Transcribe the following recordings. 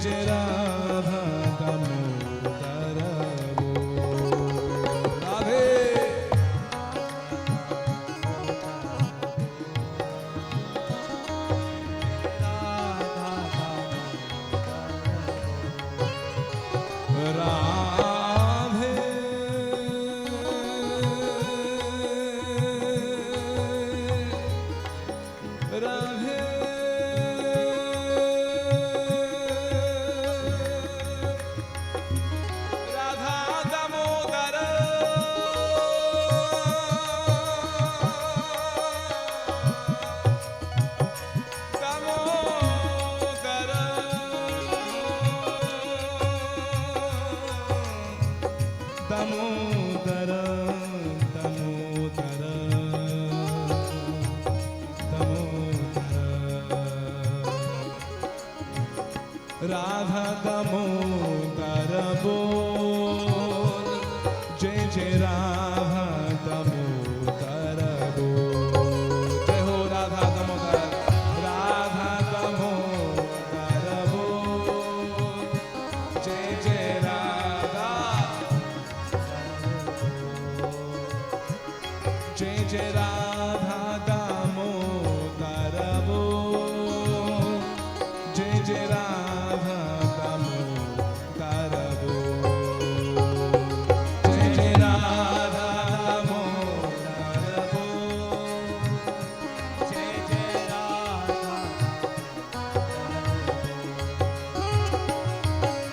जय राधा दामोदर बोल। राधे दामोदर दामोदर दामोदर राधा दामोदर बोल जय जय राधा दामोदर बोल। जय हो राधा दामोदर बोल जय जय राधा जय जय राधा दामोदर बोल जय जय राधा दामोदर बोल जय जय राधा दामोदर बोल जय जय राधा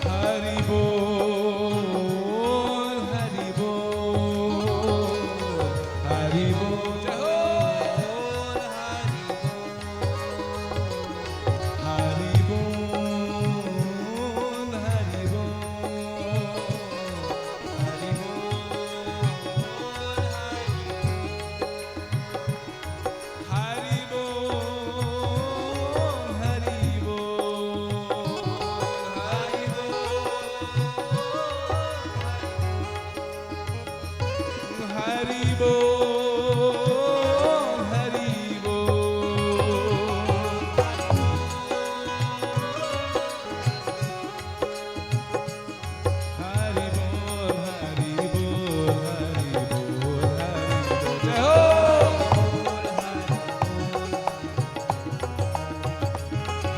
हरि बोल हरि बोल हरि बोल। जय हो हरि बोल हरि बोल हरि बोल हरि बोल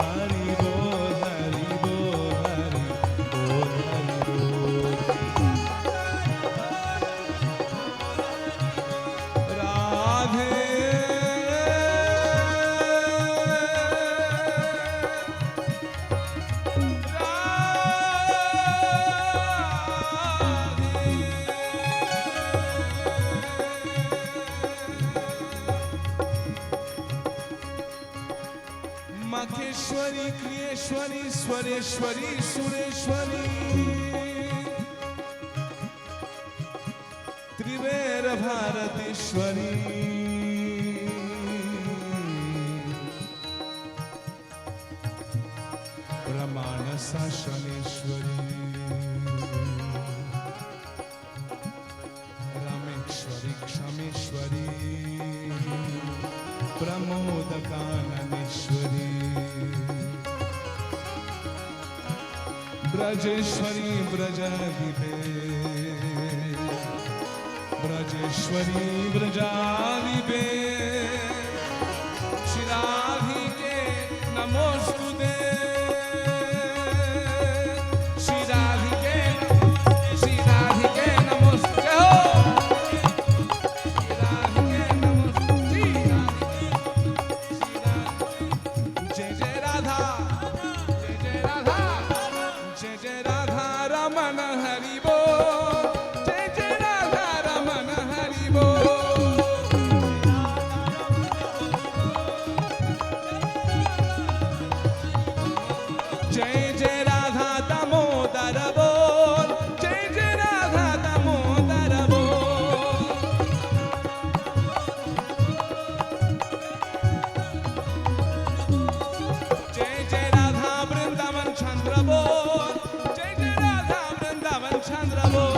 हरि बोल हरि बोल हरि मखेश्वरी क्रियेश्वरी स्वरेश्वरी सुरेश्वरी त्रिवेर भारतेश्वरी प्रमाण शासनेश्वरी रामेश्वरी क्षमेश्वरी प्रमोद काननेश्वरी ब्रजेश्वरी ब्रजाधिपे ब्रजेश्वरी ब्रजाधिपे श्री राधिके नमोस्तुते श्री राधिके नमोस्तुते हो जय जय राधा जय जय राधा रमन हरि बोल जय जय राधा रमन हरि बोल जय जय राधा दामोदर बोल जय जय राधा दामोदर बोल जय जय राधा वृंदावन चंद्र बोल जय जय राधा वृंदावन चंद्र बोल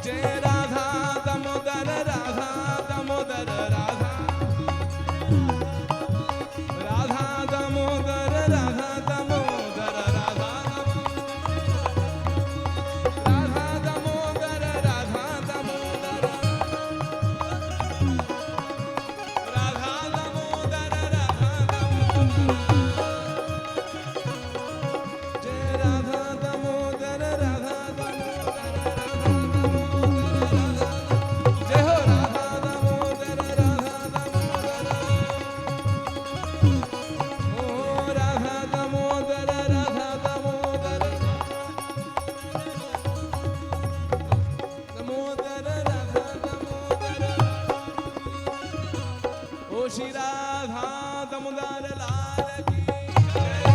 जय राधा दामोदर राधा दामोदर राधा श्री राधा दामोदर लाल की जय।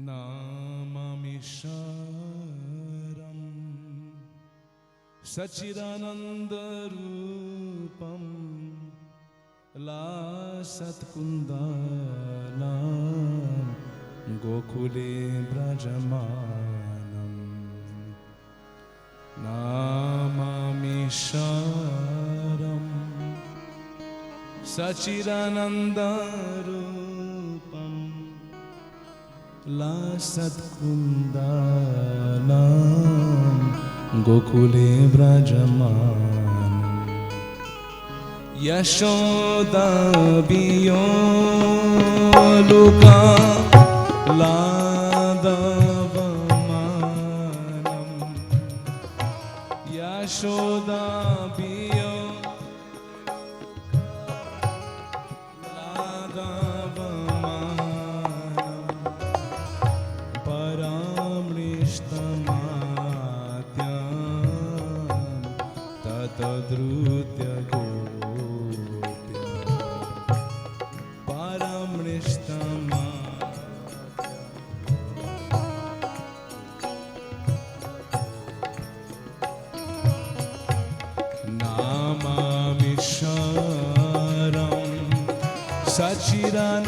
नाममीश्वरं सच्चिदानन्दरूपं लासत्कुन्दलं गोकुले व्रजमानं। नाममीश्वरं सच्चिदानन्दरूपं लासत्कुन्दलं गोकुले व्रजमानं। यशोदाभियोलुका लादवमानं। तद्रुत्य गोप्य परमृष्टमा। नाममीश्वरं सच्चिदानन्दरूपं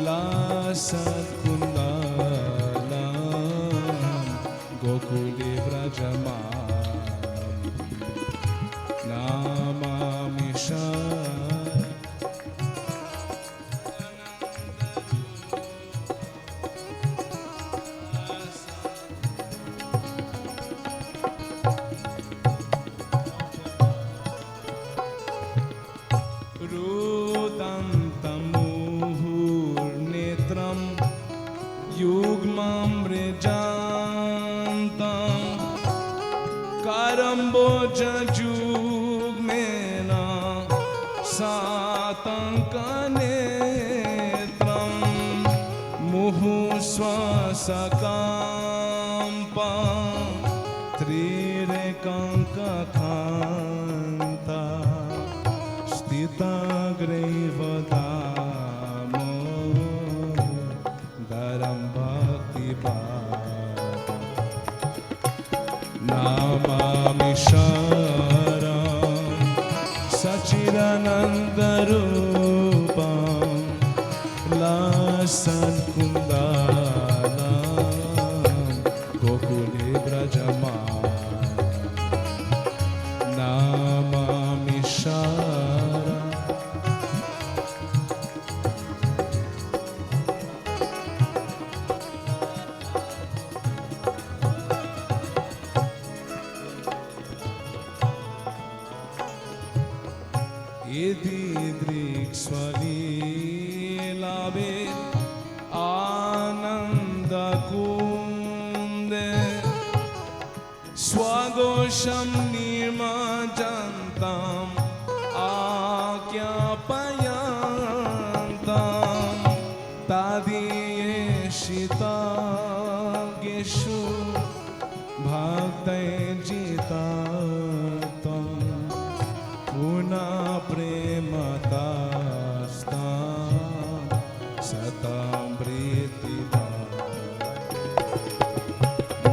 लासत्कुन्दलं गोकुले व्रजमानं। नाममीश्वरं रुदन्तं मुहुर्नेत्रं युग्ममृजान्तं करम्बोजयुग्मेन सातङ्कनेत्रं मुहुस्वसकम्पं त्रिरेकङ्ककान्ता स्थिताग्रैवदामोदरं भक्तिपादं। नाममीश्वरं सच्चिदानन्दरूपं लासत्कुन्दलं गोकुले व्रजमानं। नाममीश्वरं यदि दृक्स्वलीलाभे आनन्दकुन्दे स्वघोषं निर्मजन्तम् आज्ञापयन्तम् तादीयेषिताज्ञेषु भक्तैर्जितात्वं पुनः प्रेमतास्तां सतां प्रीतिभाक्।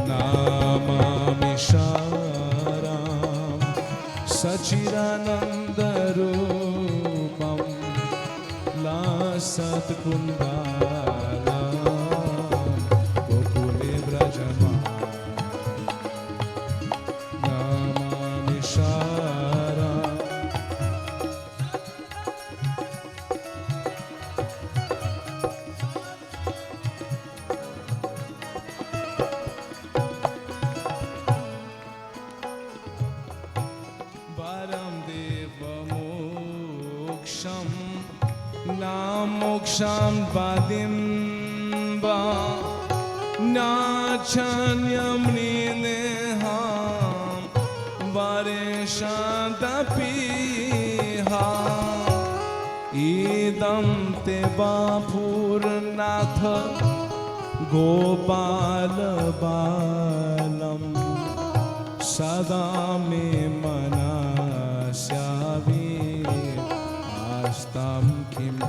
नाममीश्वरं सच्चिदानन्दरूपं लासत्कुन्दलं गोकुले व्रजमानं। नाममीश्वरं मोक्षं पदिं वा नाच्छन्यमृणेहां वरेशादपि इदं ते बापुरनाथ गोपालबालं सदा मे मनस्यावि आस्तं किम्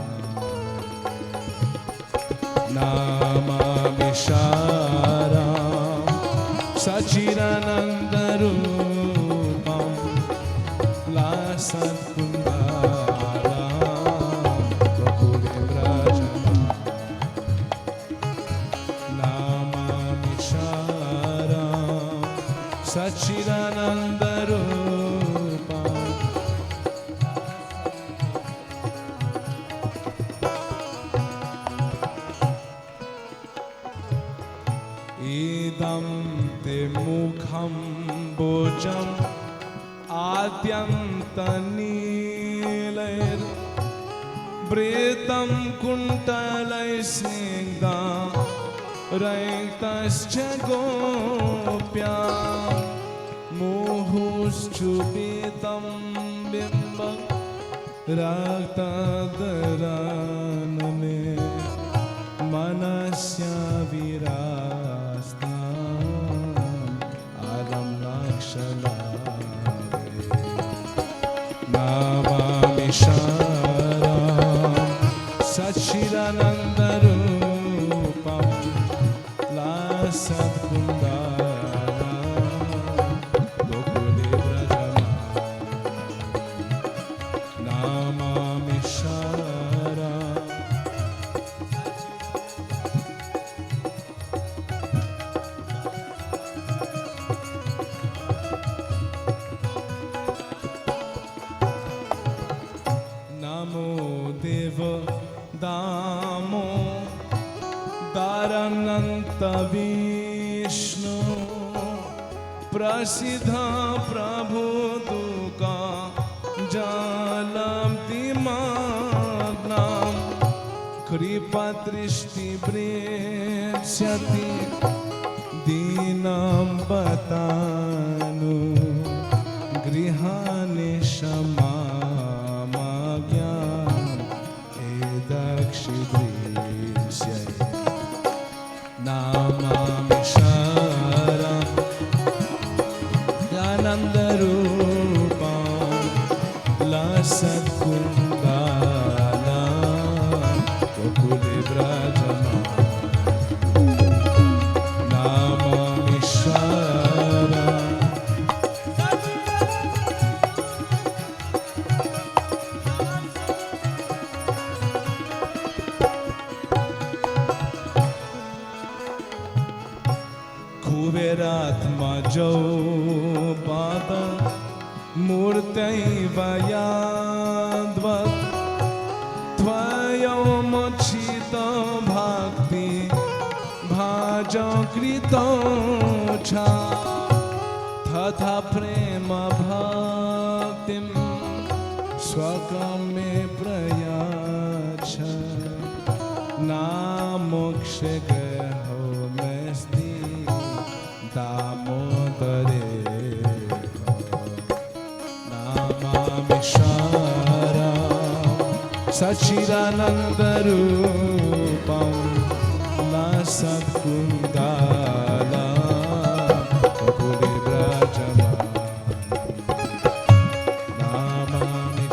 नमामि शारदां सच्चिदानन्दरूपं लासत्कुमारं गोकुले व्रजमानं नमामि शारदां सच्चिदानन्दरूपं इदं ते मुखं भुजम् आद्यन्तनीलैर्वृतं कुण्टलैस्निग्धं रक्तश्च गोप्या मुहुश्चुपितं बिम्बं रक्तधरान् मे मनस्य विरास्ताम् आदं लक्षलारे नमामि शारदां सच्चिदानन्दरूपं लासत्कुन्दारं गोकुले व्रजमानं नमामि शारदां नमो देव दामो दारानंत विष्णु प्रसिद्ध प्रभु दुका जलम तिमग्नं कृपा दृष्टि वृक्षति दीनं बतानु गृहाणि नमामि शारदां आनन्दरूपं लसत्कुण्डलं गोकुले व्रजमानं नमामि शारदां कुबेरात्मजो पाद मूर्तैव याद्वत् त्वयोमुचितो भक्ति भाजो कृतो च तथा प्रेम भक्तिं स्वकं मे प्रयाच्छ नामोक्षे गहो मेस्ति दामोदरे नमामि शारदां सच्चिदानन्दरूपं लसत्कुण्डलं गोकुले व्रजमानं नमामि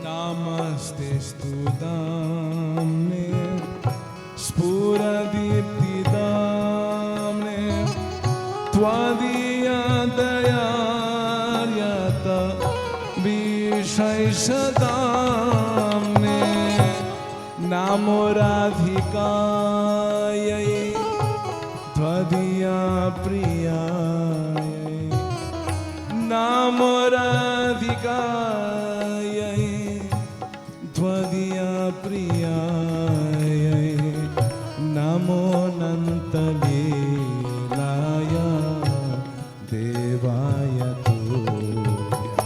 नमस्तेस्तु दाम्ने स्फुरदीप्तिदाम्ने त्वदीयदयार्यत विशेषदाम्ने नमो राधिकायै त्वदीया प्रियायै नमो राधिकायै त्वदीया प्रियायै नमो अनन्तलीलाय देवाय तुभ्यं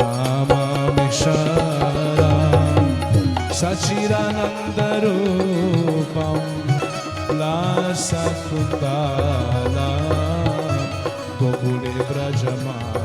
नमामि शारदां सच्चिदानन्दरूपं लासकुन्दालं गोकुले व्रजमानं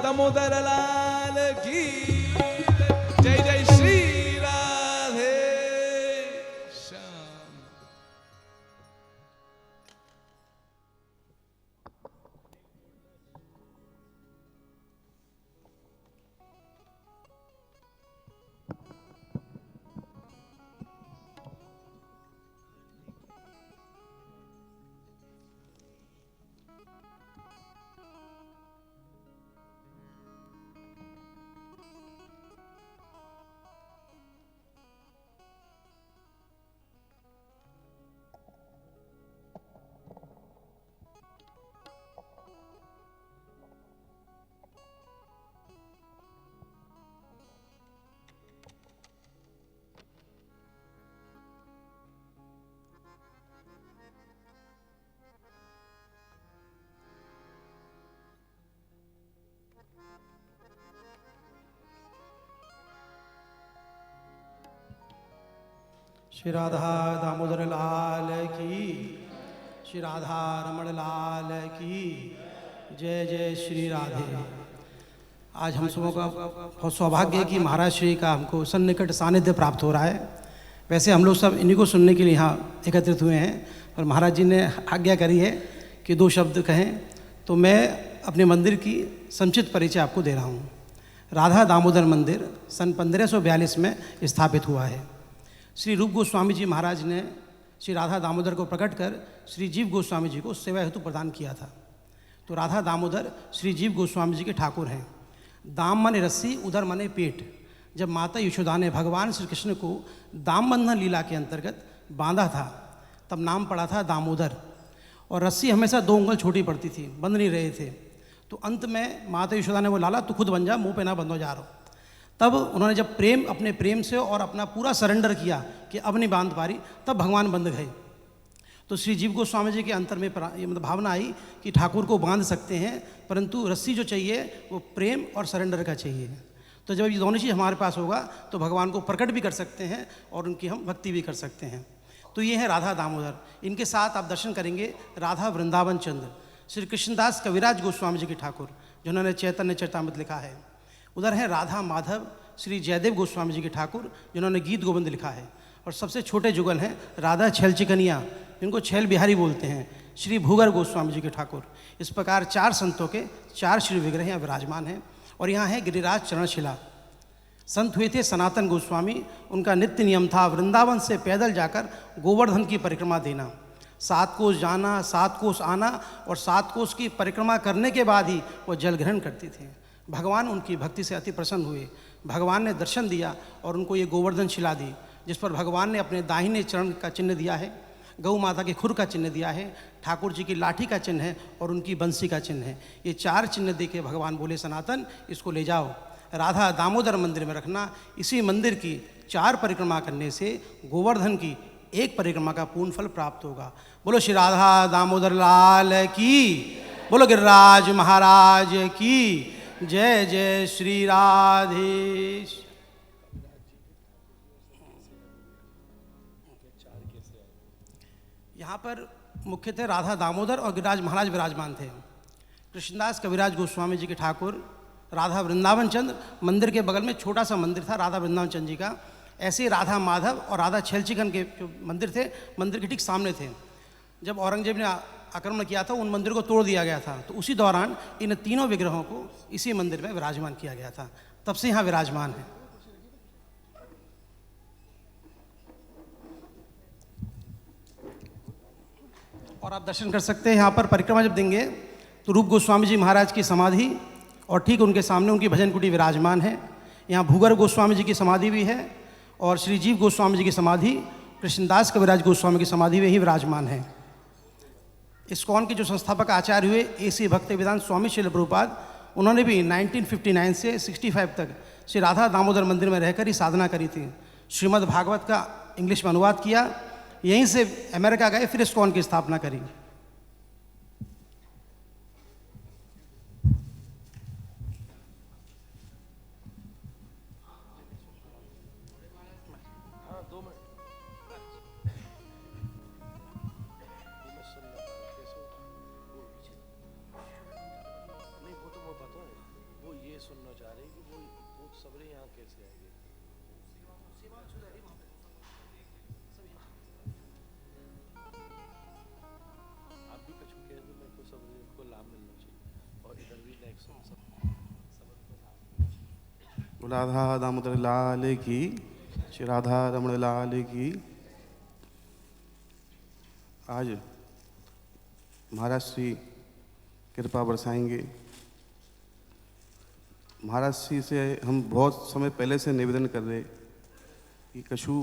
दामोदर लाल की जय जय श्री राधे श्याम। श्री राधा दामोदर लाल की, श्री राधा रमण लाल की जय जय श्री राधे। आज हम सबों का बहुत सौभाग्य है कि महाराज श्री का हमको सन्निकट सानिध्य प्राप्त हो रहा है। वैसे हम लोग सब इन्हीं को सुनने के लिए यहाँ एकत्रित हुए हैं, और महाराज जी ने आज्ञा करी है कि 2 शब्द कहें, तो मैं अपने मंदिर की संक्षिप्त परिचय आपको दे रहा हूँ। राधा दामोदर मंदिर सन 1542 में स्थापित हुआ है। श्री रूप गोस्वामी जी महाराज ने श्री राधा दामोदर को प्रकट कर श्री जीव गोस्वामी जी को सेवा हेतु प्रदान किया था। तो राधा दामोदर श्री जीव गोस्वामी जी के ठाकुर हैं। दाम माने रस्सी, उदर माने पेट। जब माता यशोदा ने भगवान श्री कृष्ण को दाम बंधन लीला के अंतर्गत बांधा था, तब नाम पड़ा था दामोदर। और रस्सी हमेशा 2 उंगल छोटी पड़ती थी, बंध नहीं रहे थे। तो अंत में माता यशोदा ने वो लाला तू खुद बन जा, मुँह पे ना बंधो जा रहा। तब उन्होंने जब अपने प्रेम से और अपना पूरा सरेंडर किया कि अब नहीं बांध पा रही, तब भगवान बंध गए। तो श्री जीव गोस्वामी जी के अंतर में ये मतलब भावना आई कि ठाकुर को बांध सकते हैं, परंतु रस्सी जो चाहिए वो प्रेम और सरेंडर का चाहिए। तो जब ये दोनों चीज़ हमारे पास होगा तो भगवान को प्रकट भी कर सकते हैं और उनकी हम भक्ति भी कर सकते हैं। तो ये है राधा दामोदर। इनके साथ आप दर्शन करेंगे राधा वृंदावन चंद्र, श्री कृष्णदास कविराज गोस्वामी जी के ठाकुर, जिन्होंने चैतन्य चरितामृत लिखा है। उधर है राधा माधव श्री जयदेव गोस्वामी जी के ठाकुर, जिन्होंने गीत गोविंद लिखा है। और सबसे छोटे जुगल हैं राधा छैल चिकनिया, जिनको छैल बिहारी बोलते हैं, श्री भूगर गोस्वामी जी के ठाकुर। इस प्रकार 4 संतों के 4 श्री विग्रह यहाँ विराजमान हैं। और यहाँ है गिरिराज चरणशिला। संत हुए थे सनातन गोस्वामी, उनका नित्य नियम था वृंदावन से पैदल जाकर गोवर्धन की परिक्रमा देना। 7 कोस जाना, 7 कोस आना, और 7 कोस की परिक्रमा करने के बाद ही वो जल ग्रहण करते थे। भगवान उनकी भक्ति से अति प्रसन्न हुए। भगवान ने दर्शन दिया और उनको ये गोवर्धन शिला दी, जिस पर भगवान ने अपने दाहिने चरण का चिन्ह दिया है, गौ माता के खुर का चिन्ह दिया है, ठाकुर जी की लाठी का चिन्ह है और उनकी बंसी का चिन्ह है। ये 4 चिन्ह देके भगवान बोले सनातन इसको ले जाओ, राधा दामोदर मंदिर में रखना। इसी मंदिर की 4 परिक्रमा करने से गोवर्धन की 1 परिक्रमा का पूर्ण फल प्राप्त होगा। बोलो श्री राधा दामोदर लाल की, बोलो गिरिराज महाराज की जय। जय श्री राधेश। यहाँ पर मुख्यतः राधा दामोदर और गिरिराज महाराज विराजमान थे। कृष्णदास कविराज गोस्वामी जी के ठाकुर राधा वृंदावन चंद्र, मंदिर के बगल में छोटा सा मंदिर था राधा वृंदावन चंद्र जी का। ऐसे राधा माधव और राधा छेलचिकन के जो मंदिर थे, मंदिर के ठीक सामने थे। जब औरंगजेब ने आक्रमण किया था, उन मंदिर को तोड़ दिया गया था, तो उसी दौरान इन तीनों विग्रहों को इसी मंदिर में विराजमान किया गया था, तब से यहाँ विराजमान है। और आप दर्शन कर सकते हैं। यहाँ पर परिक्रमा जब देंगे तो रूप गोस्वामी जी महाराज की समाधि और ठीक उनके सामने उनकी भजन कुटी विराजमान है। यहाँ भूगर्भ गोस्वामी जी की समाधि भी है और श्री जीव गोस्वामी जी की समाधि, कृष्णदास कविराज गोस्वामी की समाधि में ही विराजमान है। इस्कॉन के जो संस्थापक आचार्य हुए AC भक्तिवेदांत स्वामी श्रील प्रभुपाद, उन्होंने भी 1959 से 65 तक श्री राधा दामोदर मंदिर में रहकर ही साधना करी थी। श्रीमद् भागवत का इंग्लिश में अनुवाद किया, यहीं से अमेरिका गए, फिर इस्कॉन की स्थापना करी। राधा दामोदर लाल की, श्री राधा रमण लाल की। आज महाराज श्री कृपा बरसाएंगे। महाराज श्री से हम बहुत समय पहले से निवेदन कर रहे कि कछु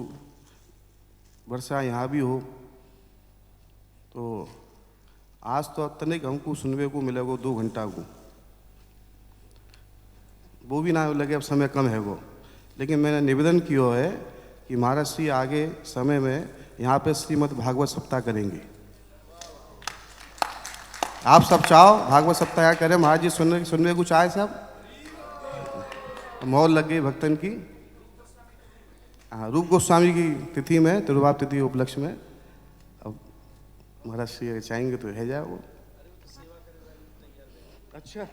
वर्षा यहाँ भी हो, तो आज तो तनिक हमको सुनने को मिलेगा 2 घंटा को, वो भी ना लगे, अब समय कम है वो। लेकिन मैंने निवेदन किया है कि महाराज श्री आगे समय में यहाँ पे श्रीमद् भागवत सप्ताह करेंगे। आप सब चाहो भागवत सप्ताह क्या करें, महाराज जी सुनने कुछ आए सब, मौल लग गई भक्तन की। हाँ, रूप गोस्वामी की तिथि में, तिरुभाव तिथि उपलक्ष्य में, अब महाराज श्री अगर चाहेंगे तो है जाए वो। अच्छा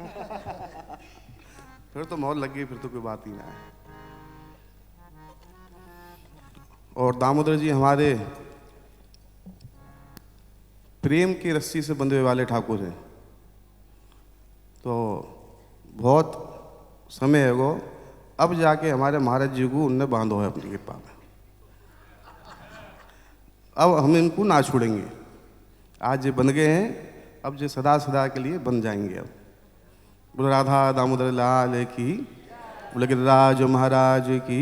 फिर तो मौल लग गई, फिर तो कोई बात ही ना है। और दामोदर जी हमारे प्रेम की रस्सी से बंधे वाले ठाकुर हैं, तो बहुत समय है वो, अब जाके हमारे महाराज जी को उनने बांधो है अपनी कृपा में। अब हम इनको ना छोड़ेंगे। आज ये बन गए हैं, अब जो सदा सदा के लिए बन जाएंगे। अब बोलो राधा दामोदर लाल की, बोलो गिरिराज महाराज की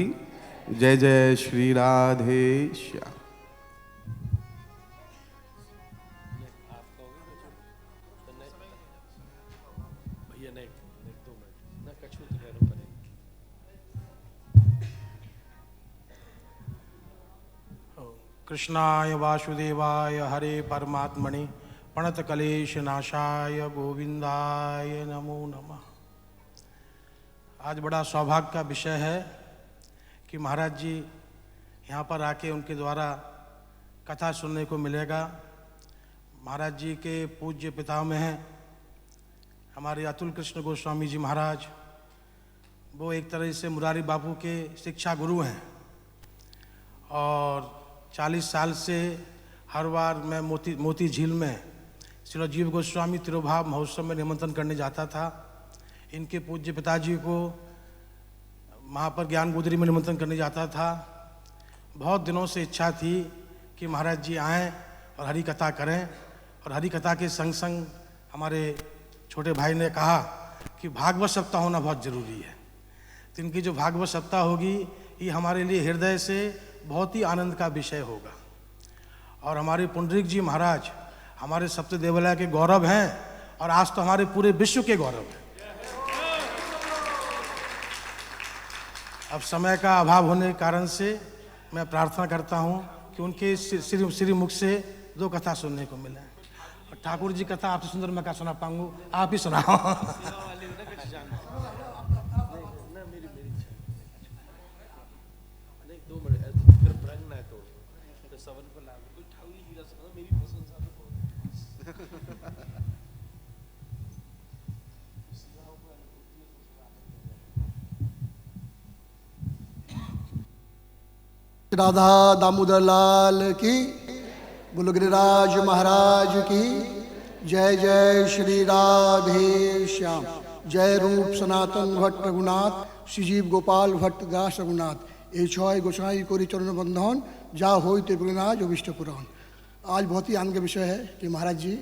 जय। जय श्री राधेश्याम। कृष्णाय वासुदेवाय हरे परमात्मने प्रणत कलेश नाशाय गोविंदाय नमो नमः। आज बड़ा सौभाग्य का विषय है कि महाराज जी यहाँ पर आके उनके द्वारा कथा सुनने को मिलेगा। महाराज जी के पूज्य पितामह में हैं हमारे अतुल कृष्ण गोस्वामी जी महाराज। वो एक तरह से मुरारी बापू के शिक्षा गुरु हैं और 40 साल से हर बार मैं मोती झील में श्री जीव गोस्वामी तिरुभाव महोत्सव में निमंत्रण करने जाता था। इनके पूज्य पिताजी को वहाँ पर ज्ञान गोदरी में निमंत्रण करने जाता था। बहुत दिनों से इच्छा थी कि महाराज जी आएँ और हरि कथा करें, और हरि कथा के संग संग हमारे छोटे भाई ने कहा कि भागवत सप्ताह होना बहुत ज़रूरी है। तो इनकी जो भागवत सप्ताह होगी ये हमारे लिए हृदय से बहुत ही आनंद का विषय होगा। और हमारे पुंडरीक जी महाराज हमारे सप्त देवालय के गौरव हैं और आज तो हमारे पूरे विश्व के गौरव हैं। अब समय का अभाव होने के कारण से मैं प्रार्थना करता हूं कि उनके श्री मुख से 2 कथा सुनने को मिले। और ठाकुर जी कथा आपसे सुंदर मैं क्या सुना पाऊंगा, आप ही सुनाओ। राधा दामोदर लाल की, बोलो गिरिराज महाराज की जय। जय श्री राधे श्याम। जय रूप सनातन भट्ट रघुनाथ, श्रीजीव गोपाल भट्ट दास रघुनाथ। ए छय गोसाई कोरी चरण बंधन, जा हो त्रिपुरनाज अभिष्ट पुराण। आज बहुत ही आनंद का विषय है कि महाराज जी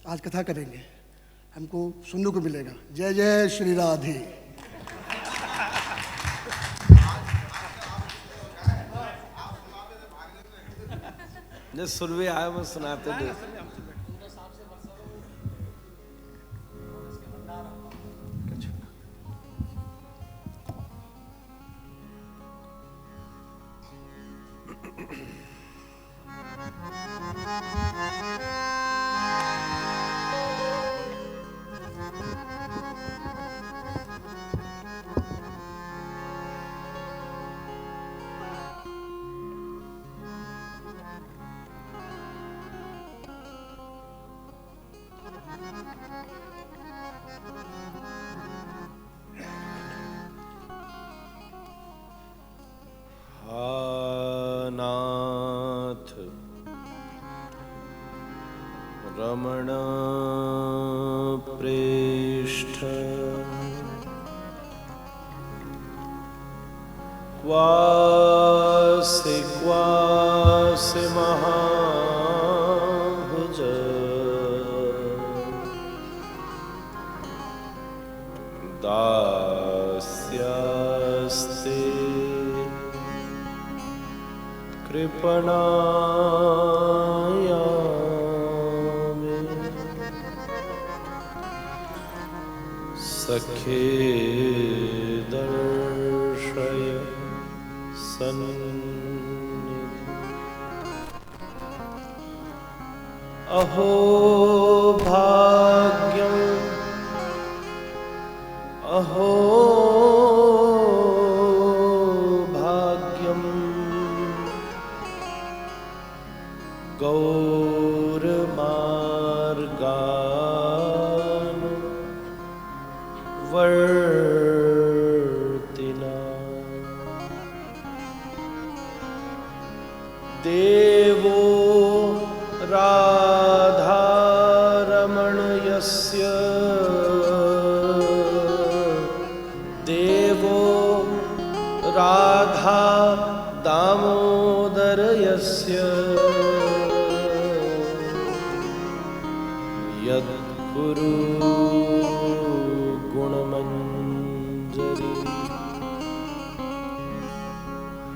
आज कथा करेंगे, हमको सुनने को मिलेगा। जय जय श्री राधे। जो सुरवे आए वो सुनाते थे। नाथ रमण प्रेष्ठ क्वासे महाभुज दास्यास्ते कृपणायामे सखे दर्शय सन्निधि। अहो भाग्यम अहो भाग्यम गौरमार्गान् वर्तिना। देवो राधारमणयस्य देवो राधा दामोदरयस्य यद्गुरु गुणमञ्जरी।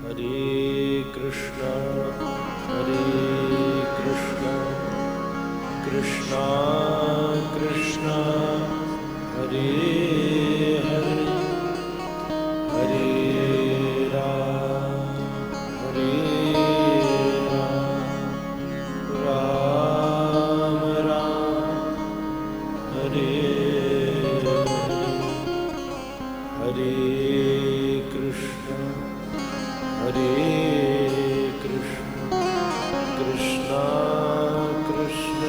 हरे कृष्ण कृष्ण कृष्ण हरे हरे, हरे राम राम राम हरे हरे कृष्ण कृष्ण कृष्ण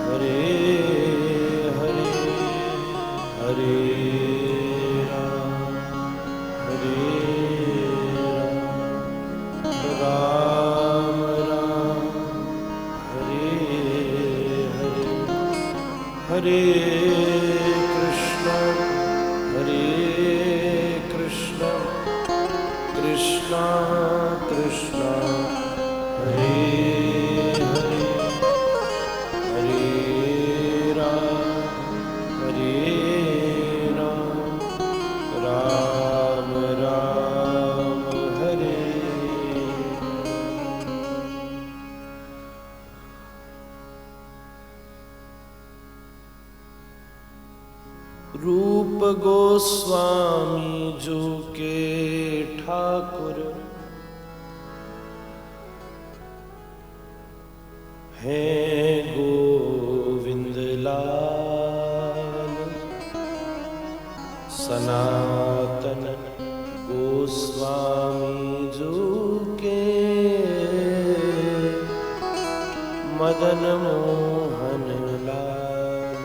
हरे हरे, हरे राम राम राम हरे हरे, हरे कृष्ण कृष्ण कृष्ण हरे हरे, हरे राम राम राम हरे जो के ठाकुर हैं गोविंद लाल सनातन गोस्वामी जो के मदन मोहन लाल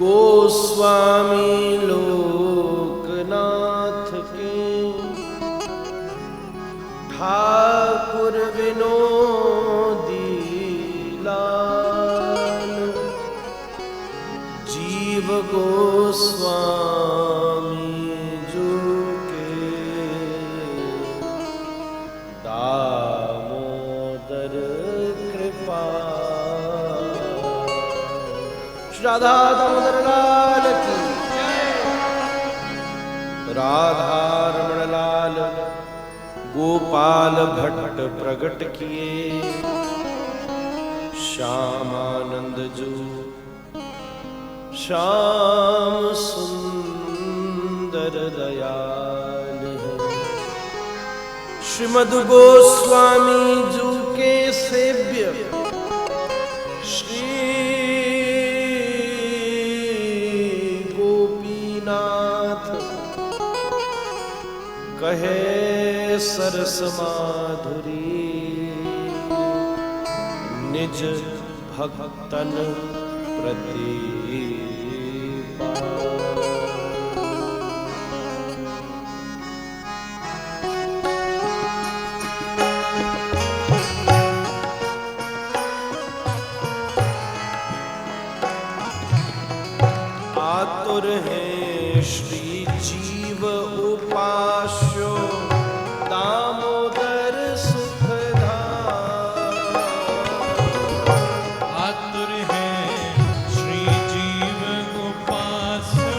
गोस्वामी लोकनाथ के ठाकुर विनोदी लाल जीव गोस्वामी जो के दामोदर कृपा श्री राधा दामोदर लाल की राधा रमण लाल गोपाल भट्ट प्रगट किए श्यामानंद जो श्याम सुंदर दयाल है श्रीमद गोस्वामी जी के सेव्य श्री गोपीनाथ कहे सरस माधुरी निज भक्तन प्रति आतुर है श्री जीव उपास्यो दामोदर सुखधाम आतुर है श्री जीव उपास्यो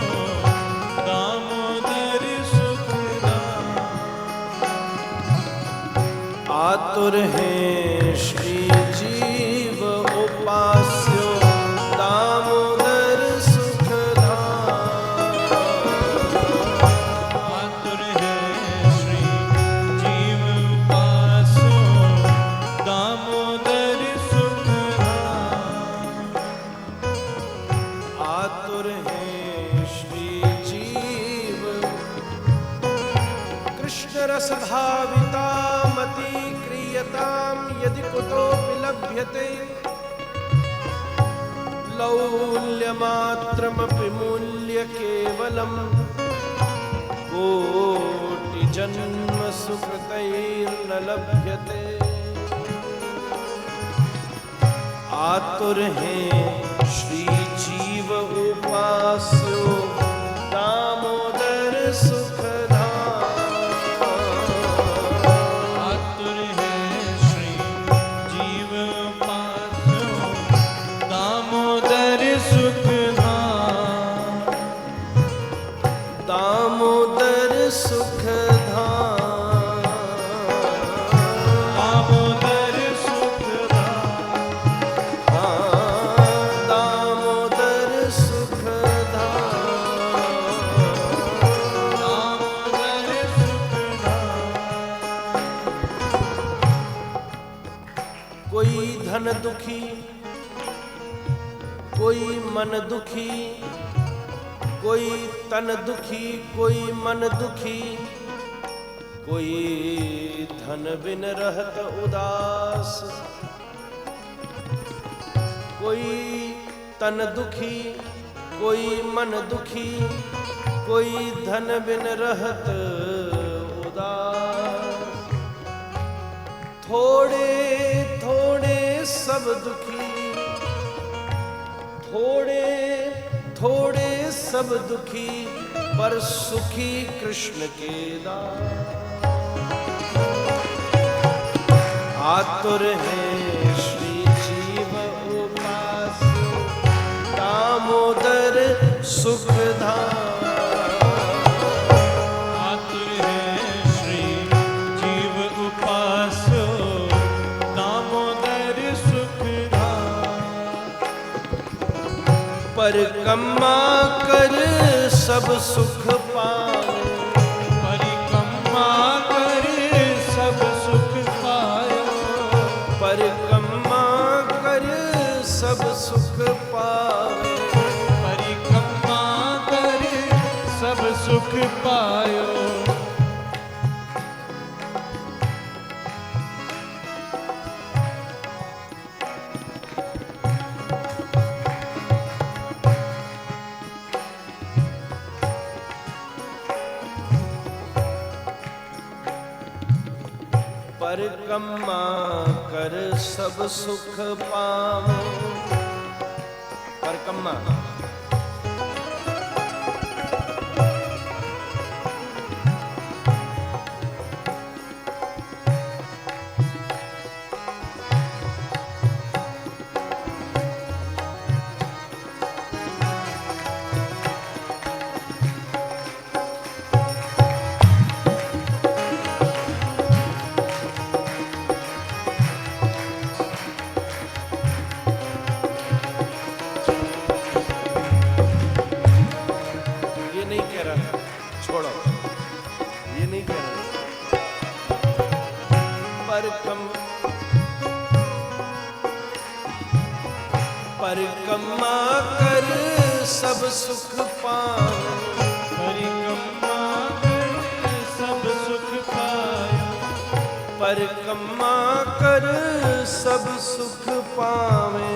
दामोदर सुखधाम आतुर है श्री जीव उपास्यो दामोदर आतुर है श्री जीव उपास्यो दामोदर सुखधाम आतुर है श्री जीव कृष्ण रस भाविता मति क्रियताम यदि कुतोपि लभ्यते लौल्यमात्रमपि मूल्य केवलम कोटि जन्म सुकृतैर्न लभ्यते आतुर है श्री जीव उपास्यो दामोदर सुखधाम आतुर है श्री जीव उपास्यो दामोदर सुखधाम दामोदर सुखधाम दामोदर सुखधाम दामोदर सुखधाम दामोदर सुखधाम कोई धन दुखी कोई मन दुखी कोई तन दुखी कोई मन दुखी कोई धन बिन रहत उदास कोई तन दुखी कोई मन दुखी कोई धन बिन रहत उदास थोड़े थोड़े सब दुखी थोड़े थोड़े सब दुखी पर सुखी कृष्ण के दास आतुर है श्री जीव उपास्यो दामोदर सुखधाम आतुर है श्री जीव उपास्यो दामोदर सुखधाम पर कम्मा कर सब सुख पावे, परिक्रमा कर सब सुख पायो, परिक्रमा कर सब सुख पावे, परिक्रमा कर सब सुख पायो। परिक्रमा कर सब सुख पावे, परिक्रमा परिक्रमा कर सब सुख पावे, परिक्रमा कर सब सुख पायो, परिक्रमा कर सब सुख पावे,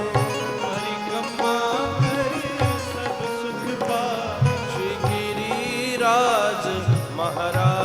परिक्रमा कर सब सुख पायो। श्री गिरिराज महाराज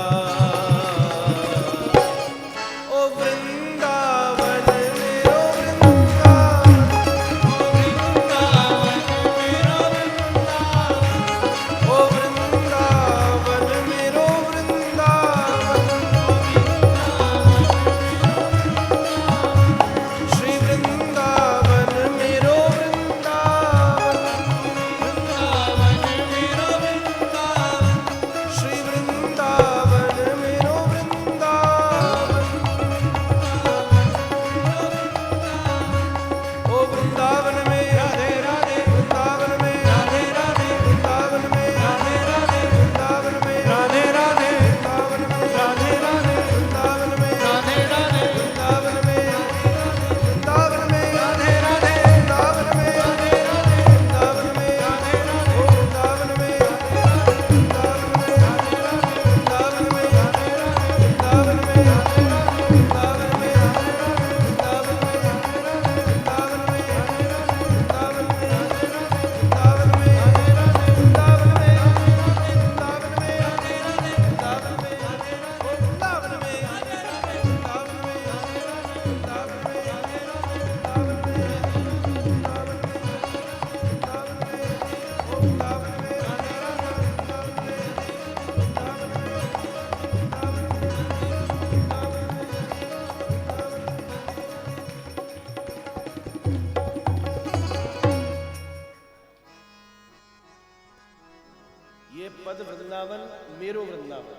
ये पद वृंदावन मेरो वृंदावन,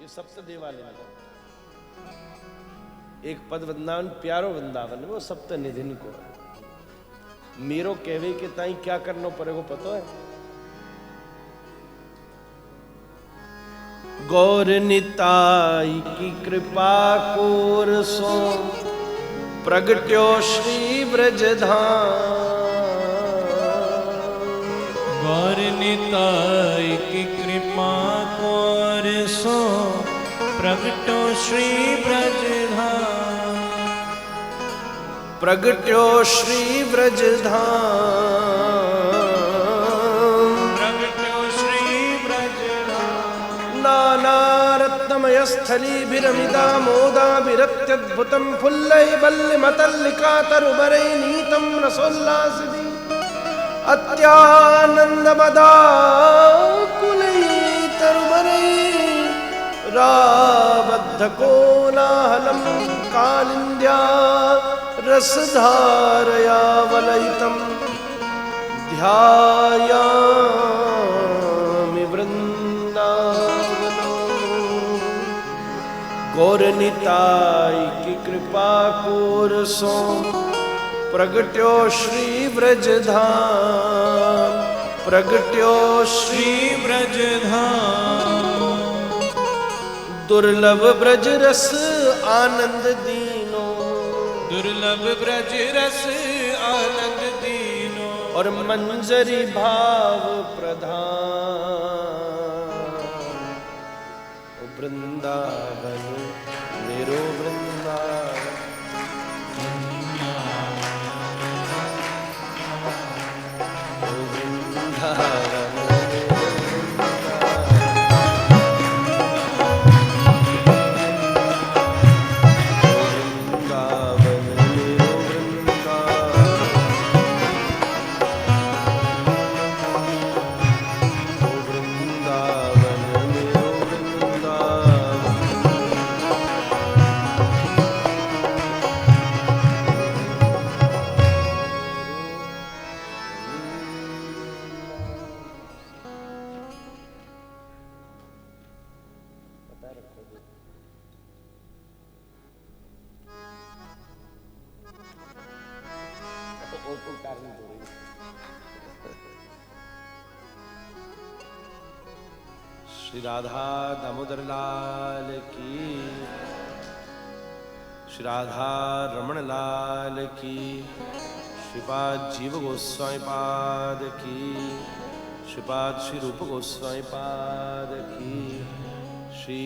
ये सप्त देवालय में एक पद वृंदावन प्यारो वृंदावन वो सप्त निधिन को मेरो कहवे के ताई क्या करना पड़ेगा पता है? गौर निताई की कृपा कोर सो प्रगट्यो श्री ब्रजधाम, गौर निताई की कृपा कोर सो प्रगटो श्री ब्रजधाम, प्रगट्यो श्री ब्रजधाम, प्रगटो श्री ब्रजधाम। नाना रत्नमय स्थलीभिरमिदा मोदाभिरत्यद्भुतं फुल्लैबल्यमतल्लिका तरुबरै नीतं रसोल्लासिनी अत्यानन्दमदाकुलैतरुबरै राबद्धकोलाहलं कालिन्द्या रसधारया वलयितं ध्यायामि वृन्दावनं। गौरनिताय की कृपा कोरसों प्रगट्यो श्री ब्रजधाम, प्रगट्यो श्री ब्रज धाम दुर्लभ ब्रज रस आनंद दीनो दुर्लभ ब्रज रस आनंद दीनो और मंजरी भाव प्रधान वृंदावन मेरो वृंदावन श्री राधा दामोदर लाल की, श्री राधा रमण लाल की, श्रीपाद जीव गोस्वामी पाद की, श्रीपाद श्री रूप गोस्वामी पाद की, श्री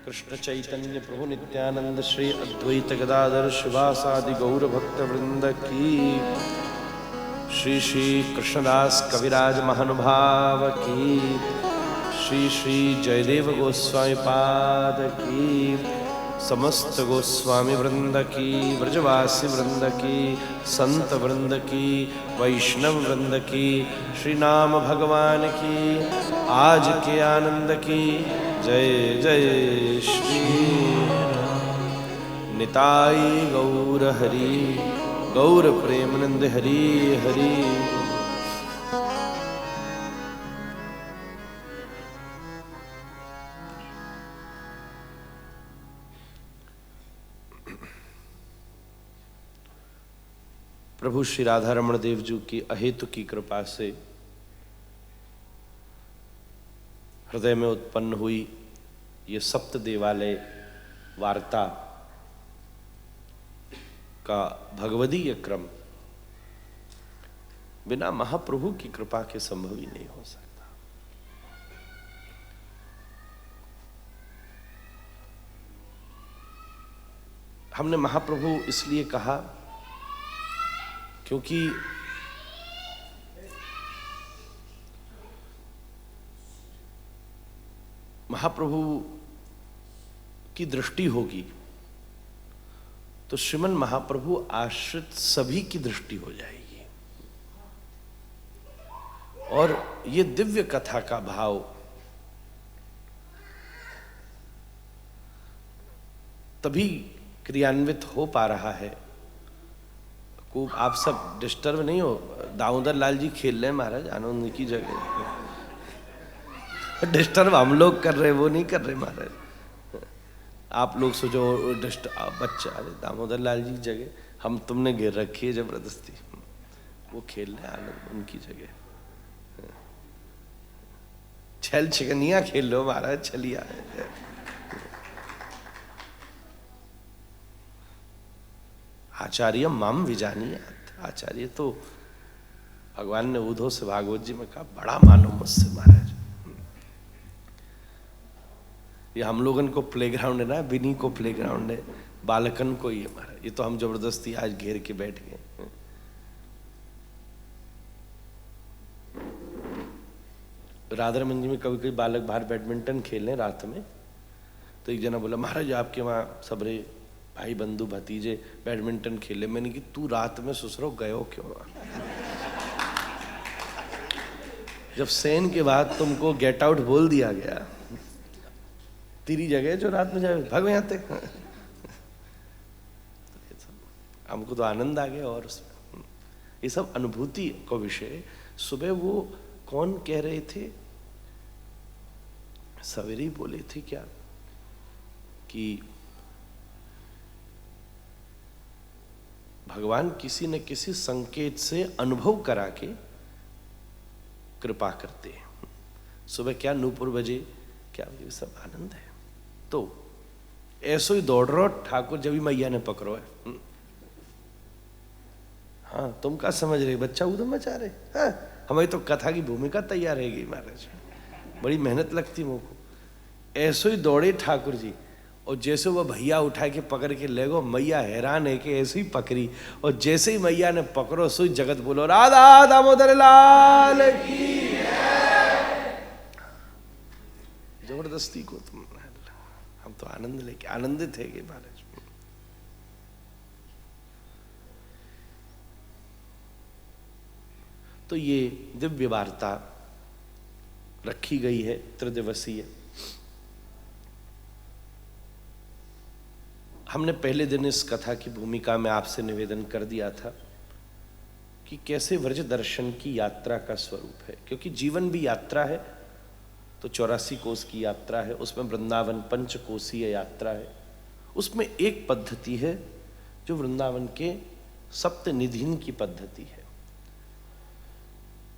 कृष्ण चैतन्य प्रभु नित्यानंद श्री अद्वैत गदाधर शिवासादि गौर भक्त वृंद की, श्री श्री कृष्णदास कविराज महानुभाव की, श्री श्री जयदेव गोस्वामी पाद की, समस्त गोस्वामी वृंद की, ब्रजवासी वृंद की, संत वृंद की, वैष्णव वृंद की, श्री नाम भगवान की, आज के आनंद की जय जय श्री निताई गौर हरि गौर प्रेमानंद हरि हरि। प्रभु श्री राधा रमण देव जी की अहेतु की कृपा से हृदय में उत्पन्न हुई ये सप्त देवालय वार्ता का भगवदीय क्रम बिना महाप्रभु की कृपा के संभव ही नहीं हो सकता। हमने महाप्रभु इसलिए कहा क्योंकि महाप्रभु की दृष्टि होगी तो श्रीमन महाप्रभु आश्रित सभी की दृष्टि हो जाएगी और ये दिव्य कथा का भाव तभी क्रियान्वित हो पा रहा है। को आप सब डिस्टर्ब नहीं हो, दामोदर लाल जी खेल रहे हैं महाराज आनंद की जगह। डिस्टर्ब हम लोग कर रहे, वो नहीं कर रहे महाराज। आप लोग सोचो बच्चा, अरे दामोदर लाल जी की जगह हम तुमने घेर रखी है जबरदस्ती, वो खेल रहे आनंद उनकी जगह। छल छिकनिया खेल लो महाराज, छलिया आचार्य माम विजानियात। आचार्य तो भगवान ने उद्धव से भागवत जी में कहा बड़ा मानो मुझसे महाराज। ये हम लोगन को प्लेग्राउंड है ना, बिनी को प्लेग्राउंड है, बालकन को ही है महाराज। ये तो हम जबरदस्ती आज घेर के बैठ गए। राधारमन जी में कभी कभी बालक बाहर बैडमिंटन खेलें रात में, तो एक जना बोला महाराज आपके वहाँ सबरे भाई बंधु भतीजे बैडमिंटन खेले। मैंने कि तू रात में ससुरो गयो क्यों? जब सेन के बाद तुमको गेट आउट बोल दिया गया, तेरी जगह जो रात में जाए भागो यहाँ तक। हमको तो आनंद आ गया। और ये सब अनुभूति को विषय। सुबह वो कौन कह रहे थे, सवेरे ही बोले थे क्या कि भगवान किसी न किसी संकेत से अनुभव करा के कृपा करते हैं। सुबह क्या नूपुर बजे, क्या ये सब आनंद है। तो ऐसो ही दौड़ रहो ठाकुर जब भी मैया ने पकड़ो है। हाँ तुम क्या समझ रहे, बच्चा उधम मचा रहे। हाँ हमारी तो कथा की भूमिका तैयार रहेगी महाराज, बड़ी मेहनत लगती मुझको। ऐसो ही दौड़े ठाकुर जी, और जैसे वो भैया उठा के पकड़ के ले गो, मैया हैरान है कि ऐसे ही पकड़ी, और जैसे ही मैया ने पकड़ो सो जगत बोलो राधा दामोदर लाल की। जबरदस्ती को तुम, हम तो आनंद लेके आनंदित है कि महाराज। तो ये दिव्य वार्ता रखी गई है त्रिदिवसीय। हमने पहले दिन इस कथा की भूमिका में आपसे निवेदन कर दिया था कि कैसे व्रज दर्शन की यात्रा का स्वरूप है, क्योंकि जीवन भी यात्रा है। तो 84 कोस की यात्रा है, उसमें वृंदावन पंचकोसीय यात्रा है। उसमें एक पद्धति है जो वृंदावन के सप्तनिधिन की पद्धति है,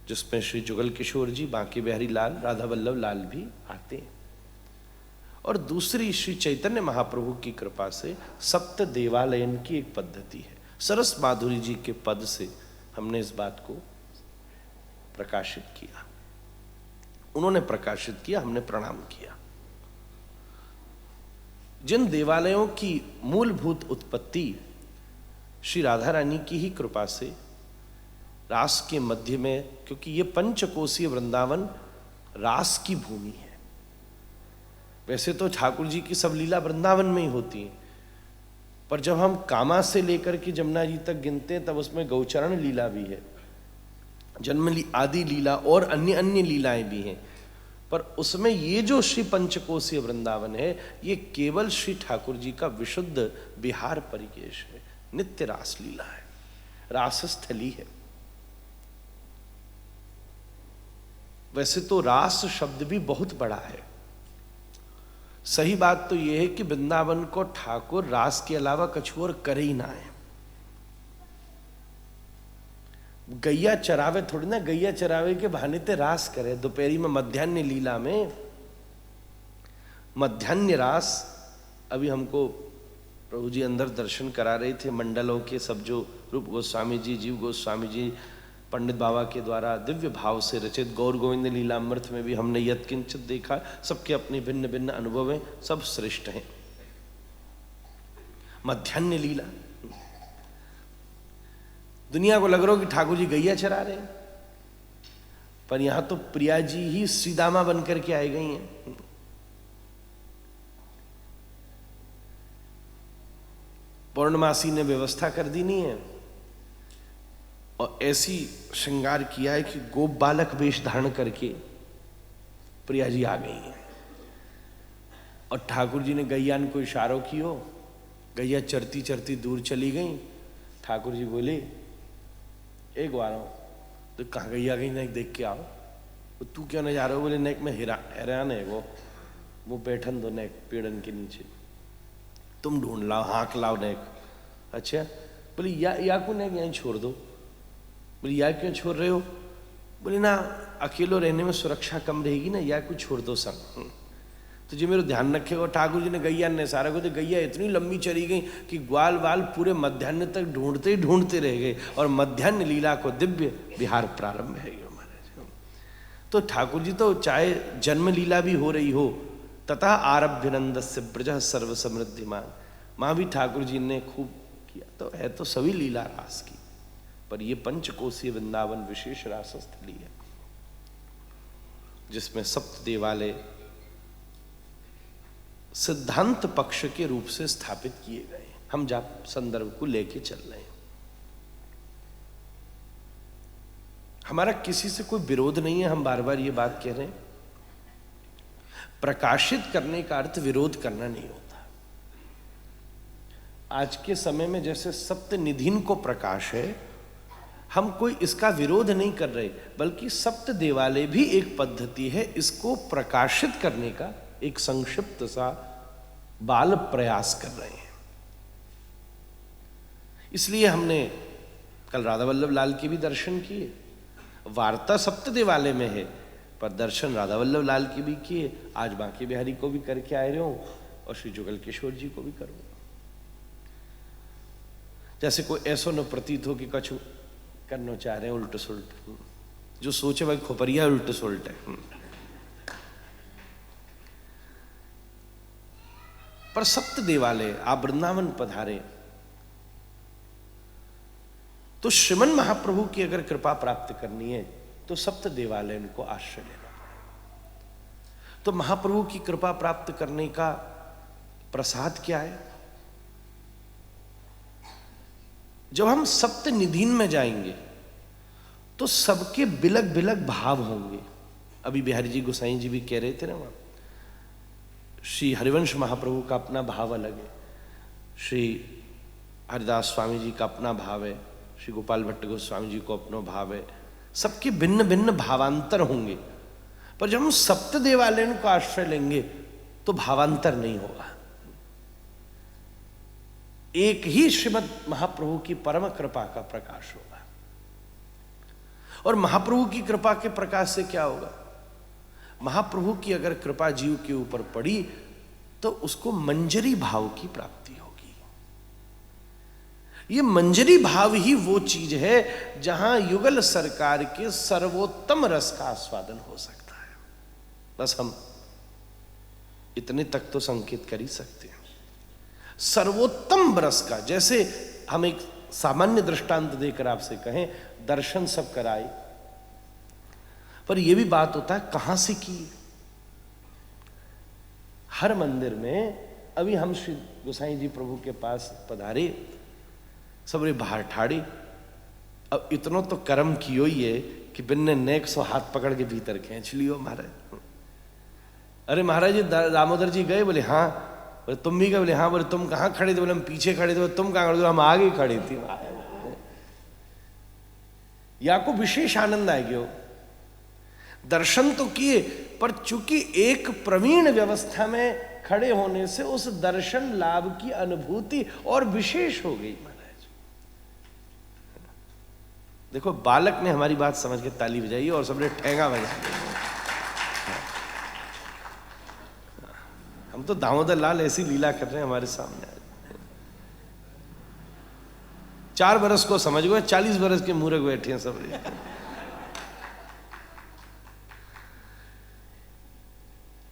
जिसमें श्री जुगल किशोर जी, बांके बिहारी लाल, राधा वल्लभ लाल भी आते हैं। और दूसरी श्री चैतन्य महाप्रभु की कृपा से सप्त देवालयन की एक पद्धति है। सरस माधुरी जी के पद से हमने इस बात को प्रकाशित किया, उन्होंने प्रकाशित किया, हमने प्रणाम किया। जिन देवालयों की मूलभूत उत्पत्ति श्री राधा रानी की ही कृपा से रास के मध्य में, क्योंकि ये पंचकोसीय वृंदावन रास की भूमि है। वैसे तो ठाकुर जी की सब लीला वृंदावन में ही होती है, पर जब हम कामा से लेकर के जमुना जी तक गिनते हैं तब उसमें गौचरण लीला भी है, जन्म आदि लीला और अन्य अन्य लीलाएं भी हैं। पर उसमें ये जो श्री पंचकोसीय वृंदावन है, ये केवल श्री ठाकुर जी का विशुद्ध विहार परिकेश है, नित्य रास लीला है, रासस्थली है। वैसे तो रास शब्द भी बहुत बड़ा है। सही बात तो यह है कि वृंदावन को ठाकुर रास के अलावा कछु और करे ही ना है। गैया चरावे थोड़ी ना, गैया चरावे के बहाने ते रास करे। दोपहरी में मध्यान्ह लीला में मध्यान्ह रास, अभी हमको प्रभु जी अंदर दर्शन करा रहे थे मंडलों के सब, जो रूप गोस्वामी जी, जीव गोस्वामी जी, पंडित बाबा के द्वारा दिव्य भाव से रचित गौर गोविंद लीलामृत में भी हमने यत्किंचित देखा। सबके अपने भिन्न भिन्न अनुभव हैं, सब श्रेष्ठ हैं। मध्यान्ह लीला, दुनिया को लग रहा हो कि ठाकुर जी गैया चरा रहे हैं, पर यहां तो प्रिया जी ही श्रीदामा बनकर के आई गई हैं। पौर्णमासी ने व्यवस्था कर दी नहीं है, और ऐसी श्रृंगार किया है कि गोप बालक वेश धारण करके प्रिया जी आ गई हैं। और ठाकुर जी ने गैया को इशारों कियो, गैया चरती चरती दूर चली गई। ठाकुर जी बोले एक बार आओ, तो कहाँ गैया गई, नेक देख के आओ। तो तू क्यों नहीं जा रहे हो? बोले नेक में हैरान है, वो बैठन दो नेक पेड़न के नीचे, तुम ढूंढ लाओ, हाँक लाओ नेक। अच्छा, बोले या को नेक यहीं छोड़ दो। बोले या क्यों छोड़ रहे हो? बोले ना अकेलो रहने में सुरक्षा कम रहेगी ना, या कुछ छोड़ दो संग। तो जी मेरा ध्यान रखेगा। ठाकुर जी ने गैया ने सारा को, तो गैया इतनी लंबी चली गई कि ग्वाल वाल पूरे मध्यान्ह तक ढूंढते ही ढूंढते रह गए, और मध्यान्ह लीला को दिव्य विहार प्रारंभ है महाराज। तो ठाकुर जी तो चाहे जन्म लीला भी हो रही हो, तथा आरभ्य नंदस्य ब्रज सर्व समृद्धिमान, माँ भी ठाकुर जी ने खूब किया। तो है तो सभी लीला रास की, पर ये पंचकोसीय वृंदावन विशेष रासस्थली है, जिसमें सप्त देवालय सिद्धांत पक्ष के रूप से स्थापित किए गए। हम जब संदर्भ को लेके चल रहे हैं, हमारा किसी से कोई विरोध नहीं है। हम बार बार ये बात कह रहे हैं, प्रकाशित करने का अर्थ विरोध करना नहीं होता। आज के समय में जैसे सप्तनिधिन को प्रकाश है, हम कोई इसका विरोध नहीं कर रहे, बल्कि सप्त देवालय भी एक पद्धति है, इसको प्रकाशित करने का एक संक्षिप्त सा बाल प्रयास कर रहे हैं। इसलिए हमने कल राधा वल्लभ लाल के भी दर्शन किए, वार्ता सप्त देवालय में है, पर दर्शन राधा वल्लभ लाल की भी किए, आज बांके बिहारी को भी करके आए रहे हो और श्री जुगल किशोर जी को भी करो। जैसे कोई ऐसा न प्रतीत हो कि कछु करना चाह रहे हैं उल्ट सुल्ट, जो सोचे भाई खोपरिया उल्ट सुल्ट है। पर सप्त देवालय आप वृंदावन पधारे तो श्रीमन महाप्रभु की अगर कृपा प्राप्त करनी है तो सप्त देवालय को आश्रय लेना पड़ेगा। तो महाप्रभु की कृपा प्राप्त करने का प्रसाद क्या है? जब हम सप्त निधीन में जाएंगे तो सबके बिलग बिलग भाव होंगे। अभी बिहारी जी गोसाई जी भी कह रहे थे ना, वहां श्री हरिवंश महाप्रभु का अपना भाव अलग है, श्री हरिदास स्वामी जी का अपना भाव है, श्री गोपाल भट्ट गोस्वामी जी को अपना भाव है, सबके भिन्न भिन्न भावांतर होंगे। पर जब हम सप्त देवालय को आश्रय लेंगे तो भावांतर नहीं होगा। एक ही श्रीमद महाप्रभु की परम कृपा का प्रकाश होगा। और महाप्रभु की कृपा के प्रकाश से क्या होगा? महाप्रभु की अगर कृपा जीव के ऊपर पड़ी तो उसको मंजरी भाव की प्राप्ति होगी। ये मंजरी भाव ही वो चीज है जहां युगल सरकार के सर्वोत्तम रस का आस्वादन हो सकता है। बस हम इतने तक तो संकेत कर ही सकते हैं। सर्वोत्तम रस का, जैसे हम एक सामान्य दृष्टांत देकर आपसे कहें, दर्शन सब कराए, पर यह भी बात होता है कहां से की। हर मंदिर में अभी हम श्री गोसाई जी प्रभु के पास पधारे, सबरे बाहर ठाड़े, अब इतना तो कर्म कियो ही है कि बिन्ने नेक सो हाथ पकड़ के भीतर खींच लियो महाराज। अरे महाराज जी दामोदर जी गए? बोले हाँ। बोले तुम भी गए? बोले हाँ। बोले तुम कहाँ खड़े थे? बोले हम पीछे खड़े थे। बोले तुम कहाँ खड़े थे? हम आगे खड़े थे। या को विशेष आनंद आएगी। दर्शन तो किए, पर चूंकि एक प्रवीण व्यवस्था में खड़े होने से उस दर्शन लाभ की अनुभूति और विशेष हो गई महाराज। देखो बालक ने हमारी बात समझ के ताली बजाई और सबने ठेंगा बजा दिया। हम तो दामोदर लाल ऐसी लीला कर रहे हैं हमारे सामने। 4 बरस को समझ गए, 40 बरस के मूर्ख बैठे हैं सब।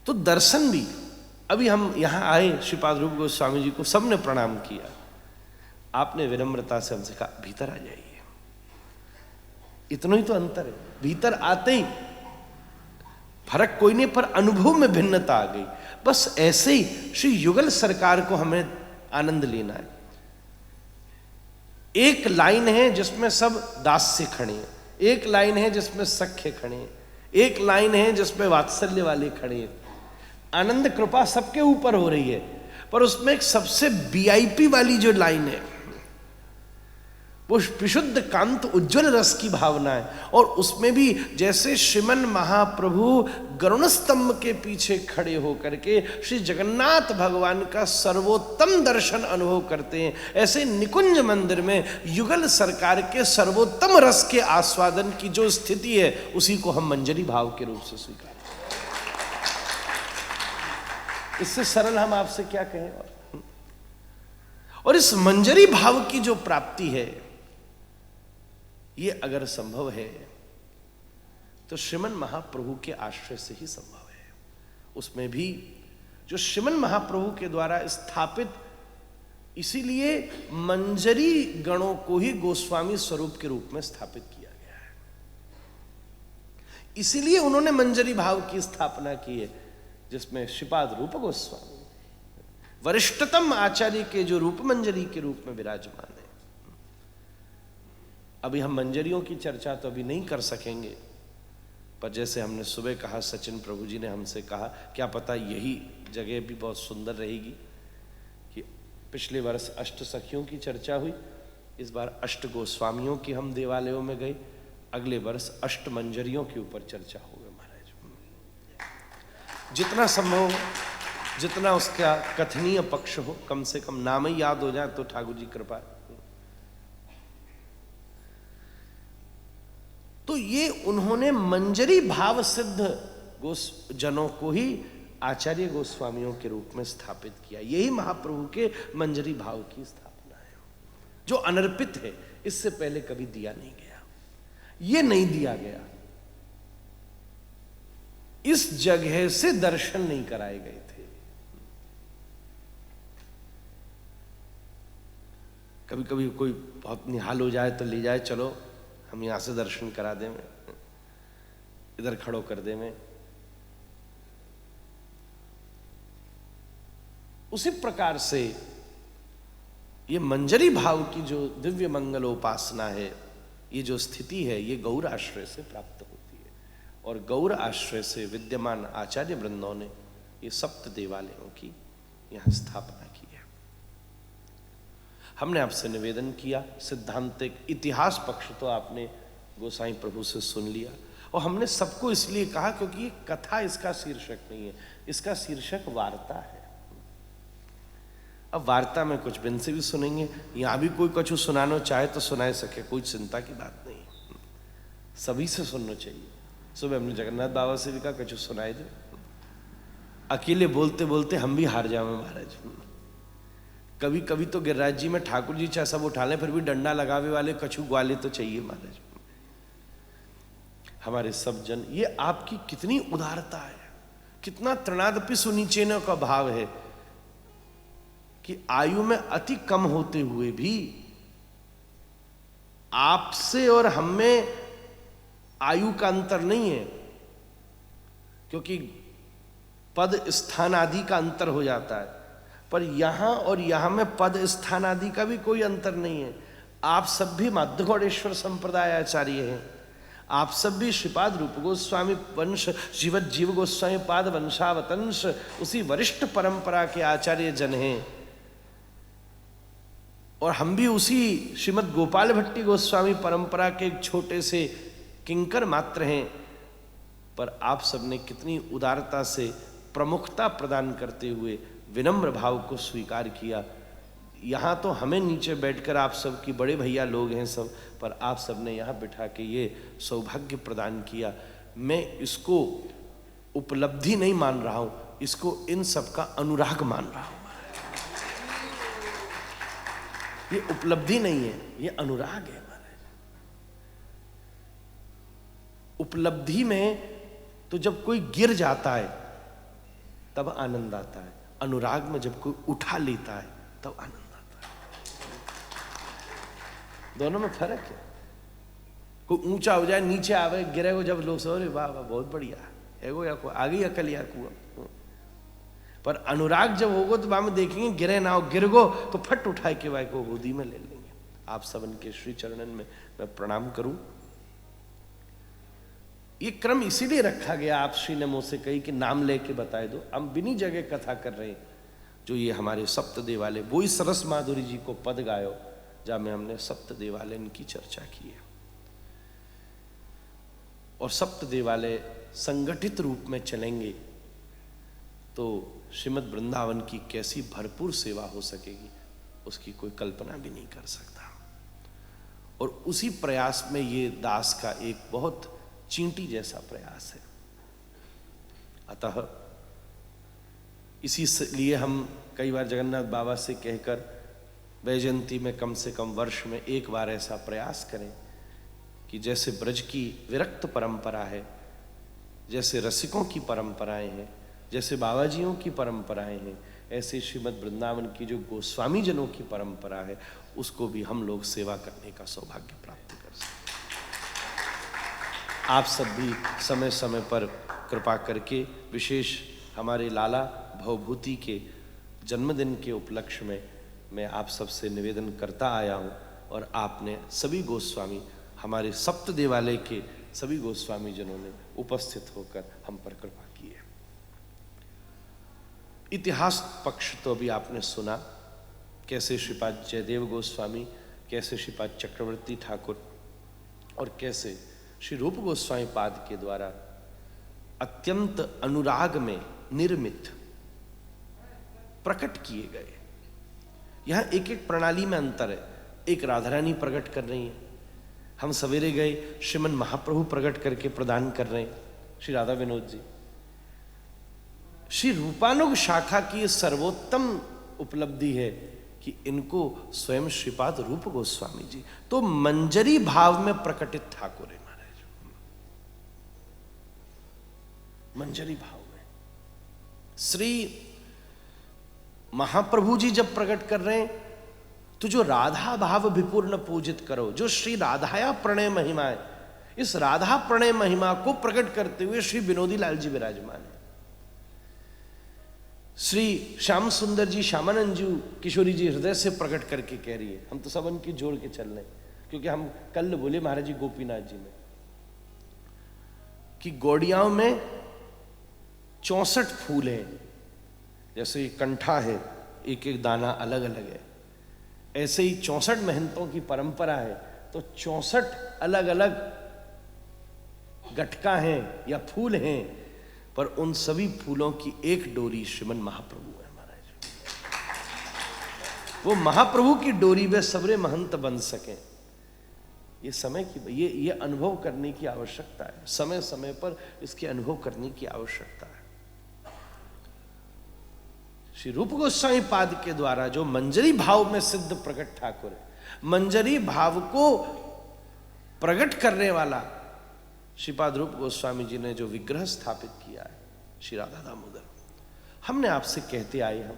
तो दर्शन भी, अभी हम यहां आए, श्रीपाद रूप गोस्वामी जी को सबने प्रणाम किया। आपने विनम्रता से हमसे कहा भीतर आ जाइए। इतना ही तो अंतर है। भीतर आते ही फर्क कोई नहीं, पर अनुभव में भिन्नता आ गई। बस ऐसे ही श्री युगल सरकार को हमें आनंद लेना है। एक लाइन है जिसमें सब दास्य खड़े हैं, एक लाइन है जिसमें सख्य खड़े हैं, एक लाइन है जिसमें वात्सल्य वाले खड़े हैं। आनंद कृपा सबके ऊपर हो रही है, पर उसमें एक सबसे वीआईपी वाली जो लाइन है वो विशुद्ध कांत उज्ज्वल रस की भावना है। और उसमें भी जैसे श्रीमन महाप्रभु गरुण स्तंभ के पीछे खड़े होकर के श्री जगन्नाथ भगवान का सर्वोत्तम दर्शन अनुभव करते हैं, ऐसे निकुंज मंदिर में युगल सरकार के सर्वोत्तम रस के आस्वादन की जो स्थिति है उसी को हम मंजरी भाव के रूप से स्वीकार। इससे सरल हम आपसे क्या कहें। और इस मंजरी भाव की जो प्राप्ति है ये अगर संभव है तो श्रीमन महाप्रभु के आश्रय से ही संभव है। उसमें भी जो श्रीमन महाप्रभु के द्वारा स्थापित, इसीलिए मंजरी गणों को ही गोस्वामी स्वरूप के रूप में स्थापित किया गया है। इसीलिए उन्होंने मंजरी भाव की स्थापना की है, जिसमें श्रीपाद रूप गोस्वामी वरिष्ठतम आचार्य के जो रूप मंजरी के रूप में विराजमान है। अभी हम मंजरियों की चर्चा तो अभी नहीं कर सकेंगे, पर जैसे हमने सुबह कहा, सचिन प्रभु जी ने हमसे कहा, क्या पता यही जगह भी बहुत सुंदर रहेगी कि पिछले वर्ष अष्ट सखियों की चर्चा हुई, इस बार अष्ट गोस्वामियों की हम देवालयों में गए, अगले वर्ष अष्ट मंजरियों के ऊपर चर्चा होगी महाराज। जितना संभव हो, जितना उसका कथनीय पक्ष हो, कम से कम नाम ही याद हो जाए तो ठाकुर जी कृपा। तो ये उन्होंने मंजरी भाव सिद्ध जनों को ही आचार्य गोस्वामियों के रूप में स्थापित किया। यही महाप्रभु के मंजरी भाव की स्थापना है, जो अनर्पित है, इससे पहले कभी दिया नहीं गया। ये नहीं दिया गया, इस जगह से दर्शन नहीं कराए गए थे। कभी कभी कोई बहुत निहाल हो जाए तो ले जाए, चलो हम यहां से दर्शन करा दें, इधर खड़ो कर दे में। उसी प्रकार से ये मंजरी भाव की जो दिव्य मंगलोपासना है, ये जो स्थिति है, ये गौर आश्रय से प्राप्त होती है। और गौर आश्रय से विद्यमान आचार्य वृंदों ने ये सप्त देवालयों की यहां स्थापना की है। हमने आपसे निवेदन किया, सिद्धांतिक इतिहास पक्ष तो आपने गोसाई प्रभु से सुन लिया, और हमने सबको इसलिए कहा क्योंकि ये कथा इसका शीर्षक नहीं है, इसका शीर्षक वार्ता है। अब वार्ता में कुछ बिन से भी सुनेंगे, यहां भी कोई कछु सुनाना चाहे तो सुनाए सके, कोई चिंता की बात नहीं, सभी से सुनना चाहिए। सुबह हमने जगन्नाथ बाबा से भी कहा कछु सुनाए दे, अकेले बोलते बोलते हम भी हार जावे महाराज। कभी कभी तो गिरिराज जी में ठाकुर जी चाहे सब उठा लें, फिर भी डंडा लगावे वाले कछु ग्वाले तो चाहिए महाराज। हमारे सब जन, ये आपकी कितनी उदारता है, कितना तृणादपि सुनीचेन का भाव है कि आयु में अति कम होते हुए भी आपसे और हम में आयु का अंतर नहीं है, क्योंकि पद स्थान आदि का अंतर हो जाता है, पर यहां और यहां में पद स्थान आदि का भी कोई अंतर नहीं है। आप सब भी माधवगौड़ेश्वर संप्रदाय आचार्य हैं, आप सब भी श्रीपाद रूप गोस्वामी वंश जीव गोस्वामी पाद वंशावतंश उसी वरिष्ठ परंपरा के आचार्य जन हैं, और हम भी उसी श्रीमद गोपाल भट्टी गोस्वामी परंपरा के एक छोटे से किंकर मात्र हैं। पर आप सबने कितनी उदारता से प्रमुखता प्रदान करते हुए विनम्र भाव को स्वीकार किया। यहाँ तो हमें नीचे बैठकर आप सब की बड़े भैया लोग हैं सब, पर आप सबने यहाँ बिठा के ये सौभाग्य प्रदान किया। मैं इसको उपलब्धि नहीं मान रहा हूँ, इसको इन सब का अनुराग मान रहा हूँ। ये उपलब्धि नहीं है, ये अनुराग है महाराज। उपलब्धि में तो जब कोई गिर जाता है तब आनंद आता है, अनुराग में जब कोई उठा लेता है तब आनंद आता है। दोनों में फर्क है। कोई ऊंचा हो जाए, नीचे आवे, गिरे को जब लोग सोरे वाह वाह बहुत बढ़िया एगो या को आगे अकल या कुआ, पर अनुराग जब होगो तो वहां में देखेंगे गिरे ना हो, गिर गो तो फट उठाए के वाय को गोदी में ले लेंगे। आप सबन के श्री चरणन में मैं प्रणाम करूं। ये क्रम इसीलिए रखा गया, आप श्री ने मुझसे कही कि नाम लेके बताए दो। हम बिनी जगह कथा कर रहे हैं, जो ये हमारे सप्त देवालय, वो ही सरस माधुरी जी को पद गायो जहां में हमने सप्त देवालय की चर्चा की है। और सप्त देवालय संगठित रूप में चलेंगे तो श्रीमद् वृंदावन की कैसी भरपूर सेवा हो सकेगी, उसकी कोई कल्पना भी नहीं कर सकता। और उसी प्रयास में ये दास का एक बहुत चींटी जैसा प्रयास है। अतः इसी लिए हम कई बार जगन्नाथ बाबा से कहकर वैजयंती में कम से कम वर्ष में एक बार ऐसा प्रयास करें कि जैसे ब्रज की विरक्त परंपरा है, जैसे रसिकों की परंपराएं हैं, जैसे बाबाजियों की परंपराएं हैं, ऐसे श्रीमद् वृंदावन की जो गोस्वामी जनों की परंपरा है, उसको भी हम लोग सेवा करने का सौभाग्य प्राप्त कर सकते हैं। आप सब भी समय समय पर कृपा करके, विशेष हमारे लाला भवभूति के जन्मदिन के उपलक्ष्य में मैं आप सबसे निवेदन करता आया हूँ, और आपने सभी गोस्वामी, हमारे सप्त देवालय के सभी गोस्वामी जनों ने उपस्थित होकर हम पर कृपा की है। इतिहास पक्ष तो अभी आपने सुना, कैसे श्रीपाद जयदेव गोस्वामी, कैसे श्रीपाद चक्रवर्ती ठाकुर और कैसे श्री रूप गोस्वामी पाद के द्वारा अत्यंत अनुराग में निर्मित प्रकट किए गए। यहां एक एक प्रणाली में अंतर है। एक राधा रानी प्रकट कर रही है, हम सवेरे गए, श्रीमन महाप्रभु प्रकट करके प्रदान कर रहे हैं, श्री राधा विनोद जी। श्री रूपानुग शाखा की ये सर्वोत्तम उपलब्धि है कि इनको स्वयं श्रीपाद रूप गोस्वामी जी तो मंजरी भाव में प्रकटित ठाकुर है महाराज, मंजरी भाव में। श्री महाप्रभु जी जब प्रकट कर रहे हैं तो जो राधा भाव विपूर्ण पूजित करो, जो श्री राधाया प्रणय महिमा है, इस राधा प्रणय महिमा को प्रकट करते हुए श्री विनोदी लाल जी विराजमान है। श्री श्याम सुंदर जी, श्यामानंद जी, किशोरी जी हृदय से प्रकट करके कह रही है, हम तो सब उनकी जोड़ के चल रहे हैं, क्योंकि हम कल बोले महाराज जी गोपीनाथ जी में कि गौड़ियाओं में 64 फूल हैं, जैसे कंठा है, एक एक दाना अलग अलग है, ऐसे ही 64 महंतों की परंपरा है, तो 64 अलग अलग गटका हैं या फूल हैं, पर उन सभी फूलों की एक डोरी श्रीमन महाप्रभु है महाराज। वो महाप्रभु की डोरी में सबरे महंत बन सके, ये समय की ये अनुभव करने की आवश्यकता है, समय समय पर इसके अनुभव करने की आवश्यकता है। श्री रूप गोस्वामी पाद के द्वारा जो मंजरी भाव में सिद्ध प्रकट ठाकुर है, मंजरी भाव को प्रकट करने वाला श्रीपाद रूप गोस्वामी जी ने जो विग्रह स्थापित किया है, श्री राधा दामोदर, हमने आपसे कहते आए, हम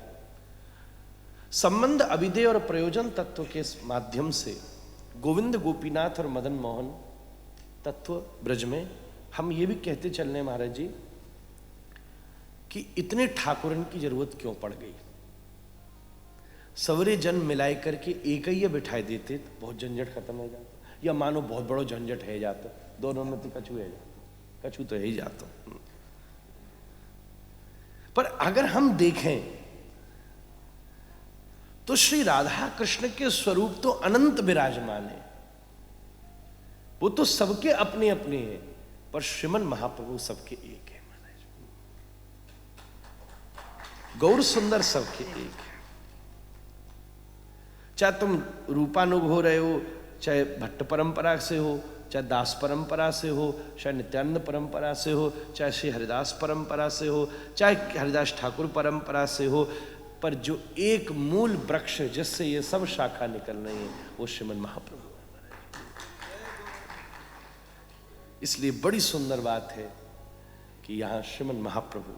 संबंध अभिधेय और प्रयोजन तत्व के माध्यम से गोविंद गोपीनाथ और मदन मोहन तत्व ब्रज में हम ये भी कहते चलने महाराज जी कि इतने ठाकुरन की जरूरत क्यों पड़ गई। सवरे जन मिलाई करके एक ही बिठाई देते तो बहुत झंझट खत्म हो जाता, या मानो बहुत बड़ो झंझट है जाता, दोनों में तो कछु है जाता, कछु तो है ही जाता। पर अगर हम देखें तो श्री राधा कृष्ण के स्वरूप तो अनंत विराजमान है, वो तो सबके अपने अपने हैं, पर श्रीमन महाप्रभु सबके एक है महाराज, गौर सुंदर सबके एक है। चाहे तुम रूपानुग हो रहे हो, चाहे भट्ट परंपरा से हो, चाहे दास परंपरा से हो, चाहे नित्यानंद परंपरा से हो, चाहे श्री हरिदास परंपरा से हो, चाहे हरिदास ठाकुर परंपरा से हो, पर जो एक मूल वृक्ष जिससे ये सब शाखा निकल रही है वो श्रीमन महाप्रभु है। इसलिए बड़ी सुंदर बात है कि यहाँ श्रीमन महाप्रभु,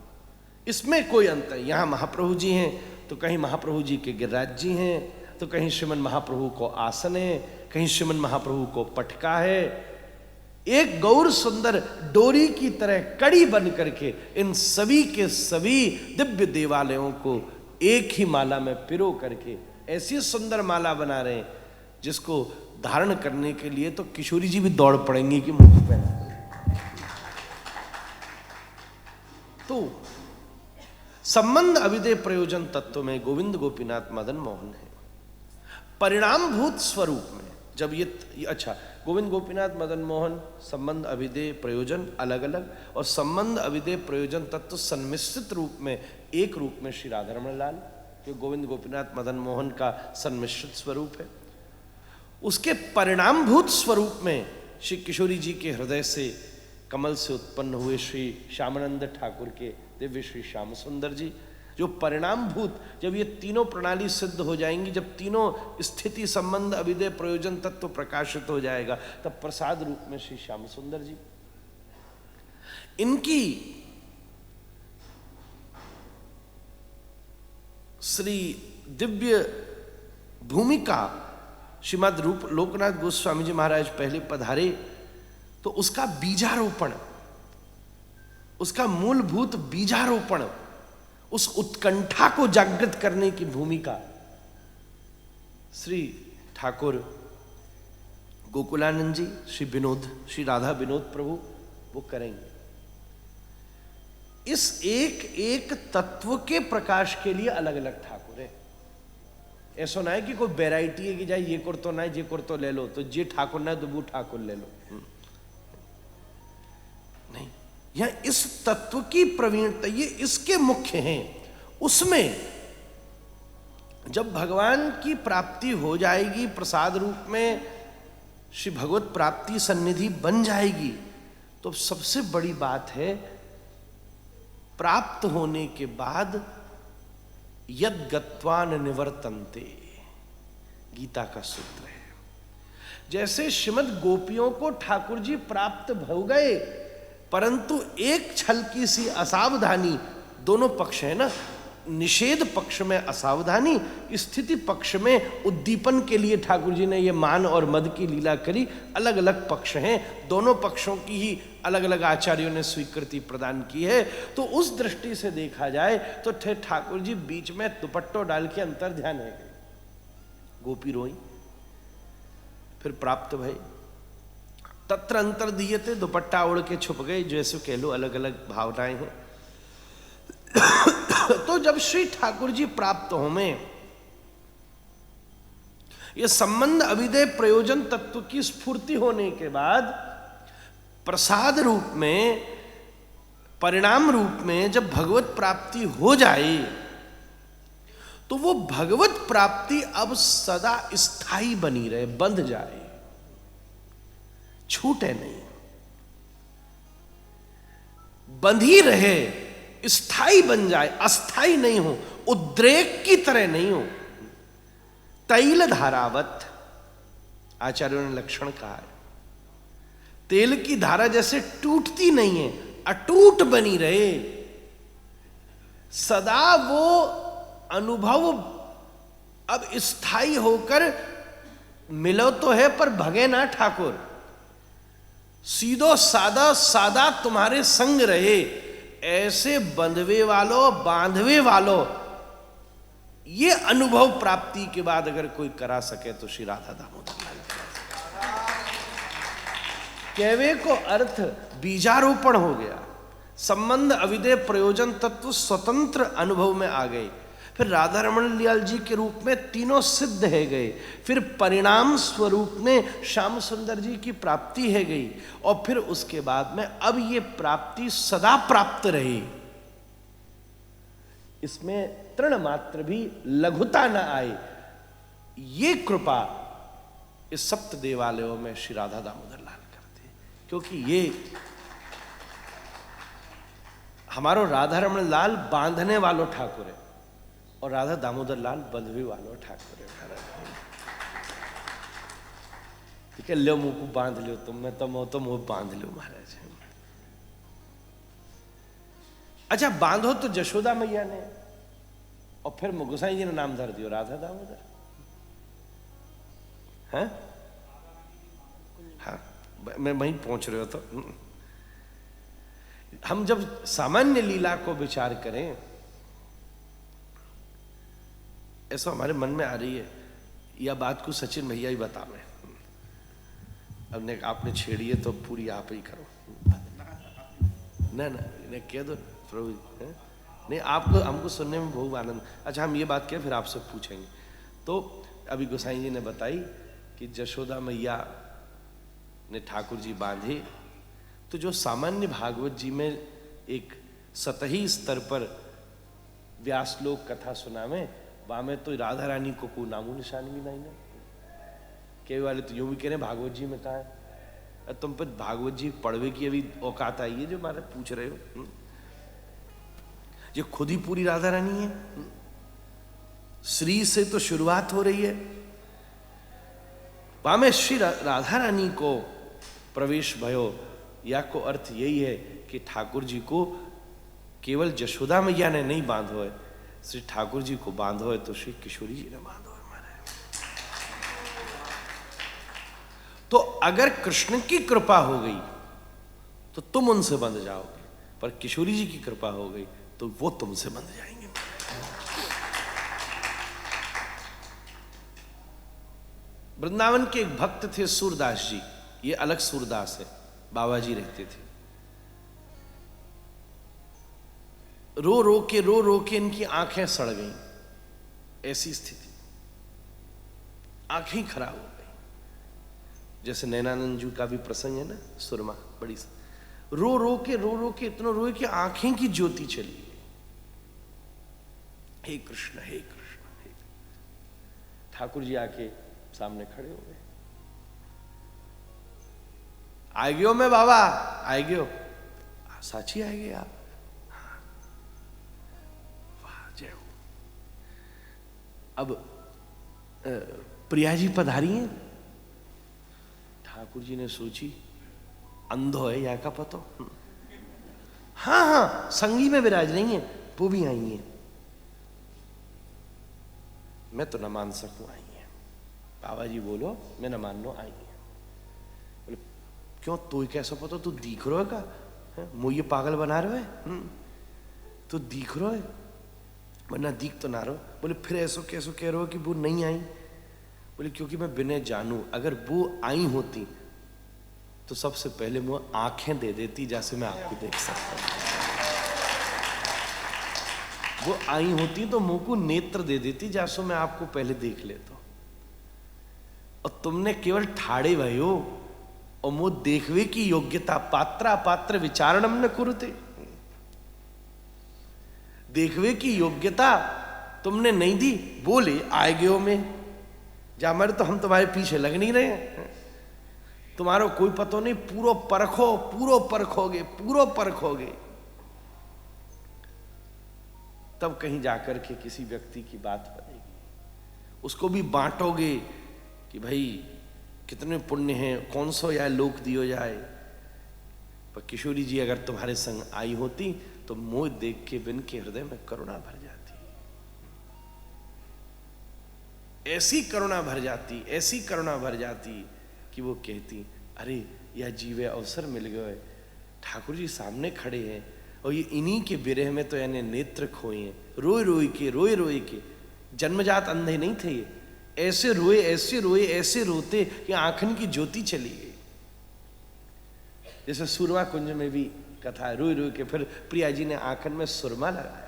इसमें कोई अंतर, यहाँ महाप्रभु जी हैं तो कहीं महाप्रभु जी के गिरिराज जी हैं, तो कहीं श्रीमन महाप्रभु को आसन है, कहीं श्रीमन महाप्रभु को पटका है। एक गौर सुंदर डोरी की तरह कड़ी बन करके इन सभी के सभी दिव्य देवालयों को एक ही माला में पिरो करके ऐसी सुंदर माला बना रहे हैं जिसको धारण करने के लिए तो किशोरी जी भी दौड़ पड़ेंगी कि मुख पे। तो संबंध अभिधेय प्रयोजन तत्व में गोविंद गोपीनाथ मदन मोहन है। परिणामभूत स्वरूप में जब ये अच्छा, गोविंद गोपीनाथ मदन मोहन संबंध अभिधेय प्रयोजन अलग अलग, और संबंध अभिधेय प्रयोजन तत्व सन्मिश्रित रूप में एक रूप में श्री राधा रमण लाल, जो गोविंद गोपीनाथ मदन मोहन का सन्मिश्रित स्वरूप है। उसके परिणामभूत स्वरूप में श्री किशोरी जी के हृदय से कमल से उत्पन्न हुए श्री श्यामानंद ठाकुर के दिव्य श्री श्याम सुंदर जी, जो परिणामभूत, जब ये तीनों प्रणाली सिद्ध हो जाएंगी, जब तीनों स्थिति संबंध अभिधेय प्रयोजन तत्व प्रकाशित हो जाएगा, तब प्रसाद रूप में श्री श्याम सुंदर जी। इनकी श्री दिव्य भूमिका श्रीमद रूप लोकनाथ गोस्वामी जी महाराज पहले पधारे तो उसका बीजारोपण, उसका मूलभूत बीजारोपण, उस उत्कंठा को जागृत करने की भूमिका श्री ठाकुर गोकुलानंद जी, श्री विनोद, श्री राधा विनोद प्रभु वो करेंगे। इस एक एक तत्व के प्रकाश के लिए अलग अलग ठाकुर है। ऐसा ना है कि कोई वैरायटी है कि जाए ये कुर्तो ना ये कुर्तो ले लो, तो ये ठाकुर ना तो वो ठाकुर ले लो, नहीं। यह इस तत्व की प्रवीणता, ये इसके मुख्य हैं। उसमें जब भगवान की प्राप्ति हो जाएगी प्रसाद रूप में, श्री भगवत प्राप्ति सन्निधि बन जाएगी, तो सबसे बड़ी बात है प्राप्त होने के बाद यद गत्वान निवर्तन्ते, गीता का सूत्र है। जैसे श्रीमद गोपियों को ठाकुर जी प्राप्त हो गए, परंतु एक छल की सी असावधानी, दोनों पक्ष है ना, निषेध पक्ष में असावधानी, स्थिति पक्ष में उद्दीपन के लिए ठाकुर जी ने ये मान और मद की लीला करी। अलग अलग पक्ष हैं, दोनों पक्षों की ही अलग अलग आचार्यों ने स्वीकृति प्रदान की है। तो उस दृष्टि से देखा जाए तो ठाकुर जी बीच में दुपट्टो डाल के अंतर ध्यान है गए, गोपी रोई, फिर प्राप्त भई, तत्र अंतर दिए, दुपट्टा उड़ के छुप गए, जैसे कह लो अलग अलग भावनाएं हैं। तो जब श्री ठाकुर जी प्राप्त हो में ये संबंध अविदेय प्रयोजन तत्व की स्फूर्ति होने के बाद प्रसाद रूप में, परिणाम रूप में जब भगवत प्राप्ति हो जाए, तो वो भगवत प्राप्ति अब सदा स्थायी बनी रहे, बंध जाए, छूटे नहीं, बंधी रहे, स्थायी बन जाए, अस्थाई नहीं हो, उद्रेक की तरह नहीं हो। तैल धारावत आचार्यों ने लक्षण कहा है, तेल की धारा जैसे टूटती नहीं है, अटूट बनी रहे, सदा वो अनुभव अब स्थायी होकर मिलो तो है पर भगे ना ठाकुर, सीधो सादा सादा तुम्हारे संग रहे, ऐसे बंधवे वालों, बांधवे वालों, ये अनुभव प्राप्ति के बाद अगर कोई करा सके तो श्री राधा दामोदर लाल कहवे को अर्थ बीजारोपण हो गया, संबंध अविदेय प्रयोजन तत्व स्वतंत्र अनुभव में आ गए। फिर राधा रमण लाल जी के रूप में तीनों सिद्ध है गए, फिर परिणाम स्वरूप में श्याम सुंदर जी की प्राप्ति है गई, और फिर उसके बाद में अब ये प्राप्ति सदा प्राप्त रही, इसमें तृण मात्र भी लघुता न आए, ये कृपा इस सप्त देवालयों में श्री राधा दामोदर लाल करते, क्योंकि ये हमारो राधा रमण लाल बांधने वालों ठाकुर है और राधा दामोदर लाल बंधवे वालों ठाकुर है। ठीक है, लो मुंह को बांध लो तुम, मैं तो मुंह बांध लो महाराज। अच्छा, बांधो तो जशोदा मैया ने, और फिर गोसाई जी ने नाम धर दियो राधा दामोदर। हैं? हाँ, मैं वहीं पहुंच रहे हो। तो हम जब सामान्य लीला को विचार करें, ऐसा हमारे मन में आ रही है, यह बात को सचिन भैया ही बता में, अब ने आपने छेड़ी है तो पूरी आप ही करो ना, इन्हें कह दो प्रभु जी। नहीं, आपको हमको सुनने में बहुत आनंद। अच्छा, हम ये बात क्या फिर आपसे पूछेंगे। तो अभी गोसाई जी ने बताई कि जशोदा मैया ने ठाकुर जी बांधे, तो जो सामान्य भागवत जी में एक सतही स्तर पर व्यास लोग कथा सुनावे, वहां में तो राधा रानी को कोई नामो निशान भी नहीं है। कई वाले तो यूं भी कह रहे भागवत जी में कहा है, तुम पर भागवत जी पढ़वे की अभी औकात आई है जो हमारे पूछ रहे हो। ये खुद ही पूरी राधा रानी है, श्री से तो शुरुआत हो रही है, वहां में श्री राधा रानी को प्रवेश भयो, या को अर्थ यही है कि ठाकुर जी को केवल जशोदा मैया ने नहीं बांधो है, श्री ठाकुर जी को बांधो है तो श्री किशोरी जी ने बांधो है हमारे। तो अगर कृष्ण की कृपा हो गई तो तुम उनसे बंध जाओगे, पर किशोरी जी की कृपा हो गई तो वो तुमसे बंध जाएंगे। वृंदावन के एक भक्त थे सूरदास जी, ये अलग सूरदास है, बाबा जी रहते थे। रो रो के इनकी आंखें सड़ गईं, ऐसी स्थिति, आंखें खराब हो गई। जैसे नैनानंद जी का भी प्रसंग है ना, सुरमा, बड़ी रो के इतना रोए कि आंखें की ज्योति चली गई। हे कृष्ण, हे कृष्ण, हे। ठाकुर जी आके सामने खड़े हो गए, आएगे हो मैं बाबा, आएगे हो, साची आएगे आप। हाँ। वाह जय हो। अब प्रिया जी पधारी हैं। ठाकुर जी ने सोची अंधो है या का पतो। हाँ हाँ संगी में विराज नहीं है, वो भी आई है। मैं तो न मान सकूं आई है। बाबा जी बोलो मैं न मान लो आई है। बोले क्यों तो कैसा पता, तू दिख रहा है का, मुझे पागल बना रहे है, तू दिख रहा है वरना दिख तो ना रहो। बोले फिर ऐसो कैसो कह रहे हो कि वो नहीं आई। बोले क्योंकि मैं बिना जानू अगर वो आई होती तो सबसे पहले मैं आंखें दे देती जैसे मैं आपको देख सकता हूं। वो आई होती तो मुंह को नेत्र दे देती जैसे मैं आपको पहले देख लेता हूं। और तुमने केवल ठाड़े भय हो और मुंह देखवे की योग्यता पात्र अपात्र विचारणम न कुरुते। देखवे की योग्यता तुमने नहीं दी। बोले आएगे हो में जा मर तो हम तुम्हारे पीछे लग नहीं रहे हैं। तुम्हारा कोई पतो नहीं, पूरो परखो, पूरो परखोगे, पूरो परखोगे तब कहीं जाकर के किसी व्यक्ति की बात बनेगी। उसको भी बांटोगे कि भाई कितने पुण्य हैं, कौन सो या लोक दियो जाए। पर किशोरी जी अगर तुम्हारे संग आई होती तो मोह देख के बिन के हृदय में करुणा भर जाती। ऐसी करुणा भर जाती, ऐसी करुणा भर जाती कि वो कहती अरे यह जीवे अवसर मिल गए, ठाकुर जी सामने खड़े हैं और ये इन्हीं के विरह में तो यानी नेत्र खोए हैं। रोए रोए के जन्मजात अंधे नहीं थे ये, ऐसे रोए ऐसे रोते कि आंखन की ज्योति चली गई। जैसे सुरमा कुंज में भी कथा है, रोए के फिर प्रिया जी ने आंखन में सुरमा लगाया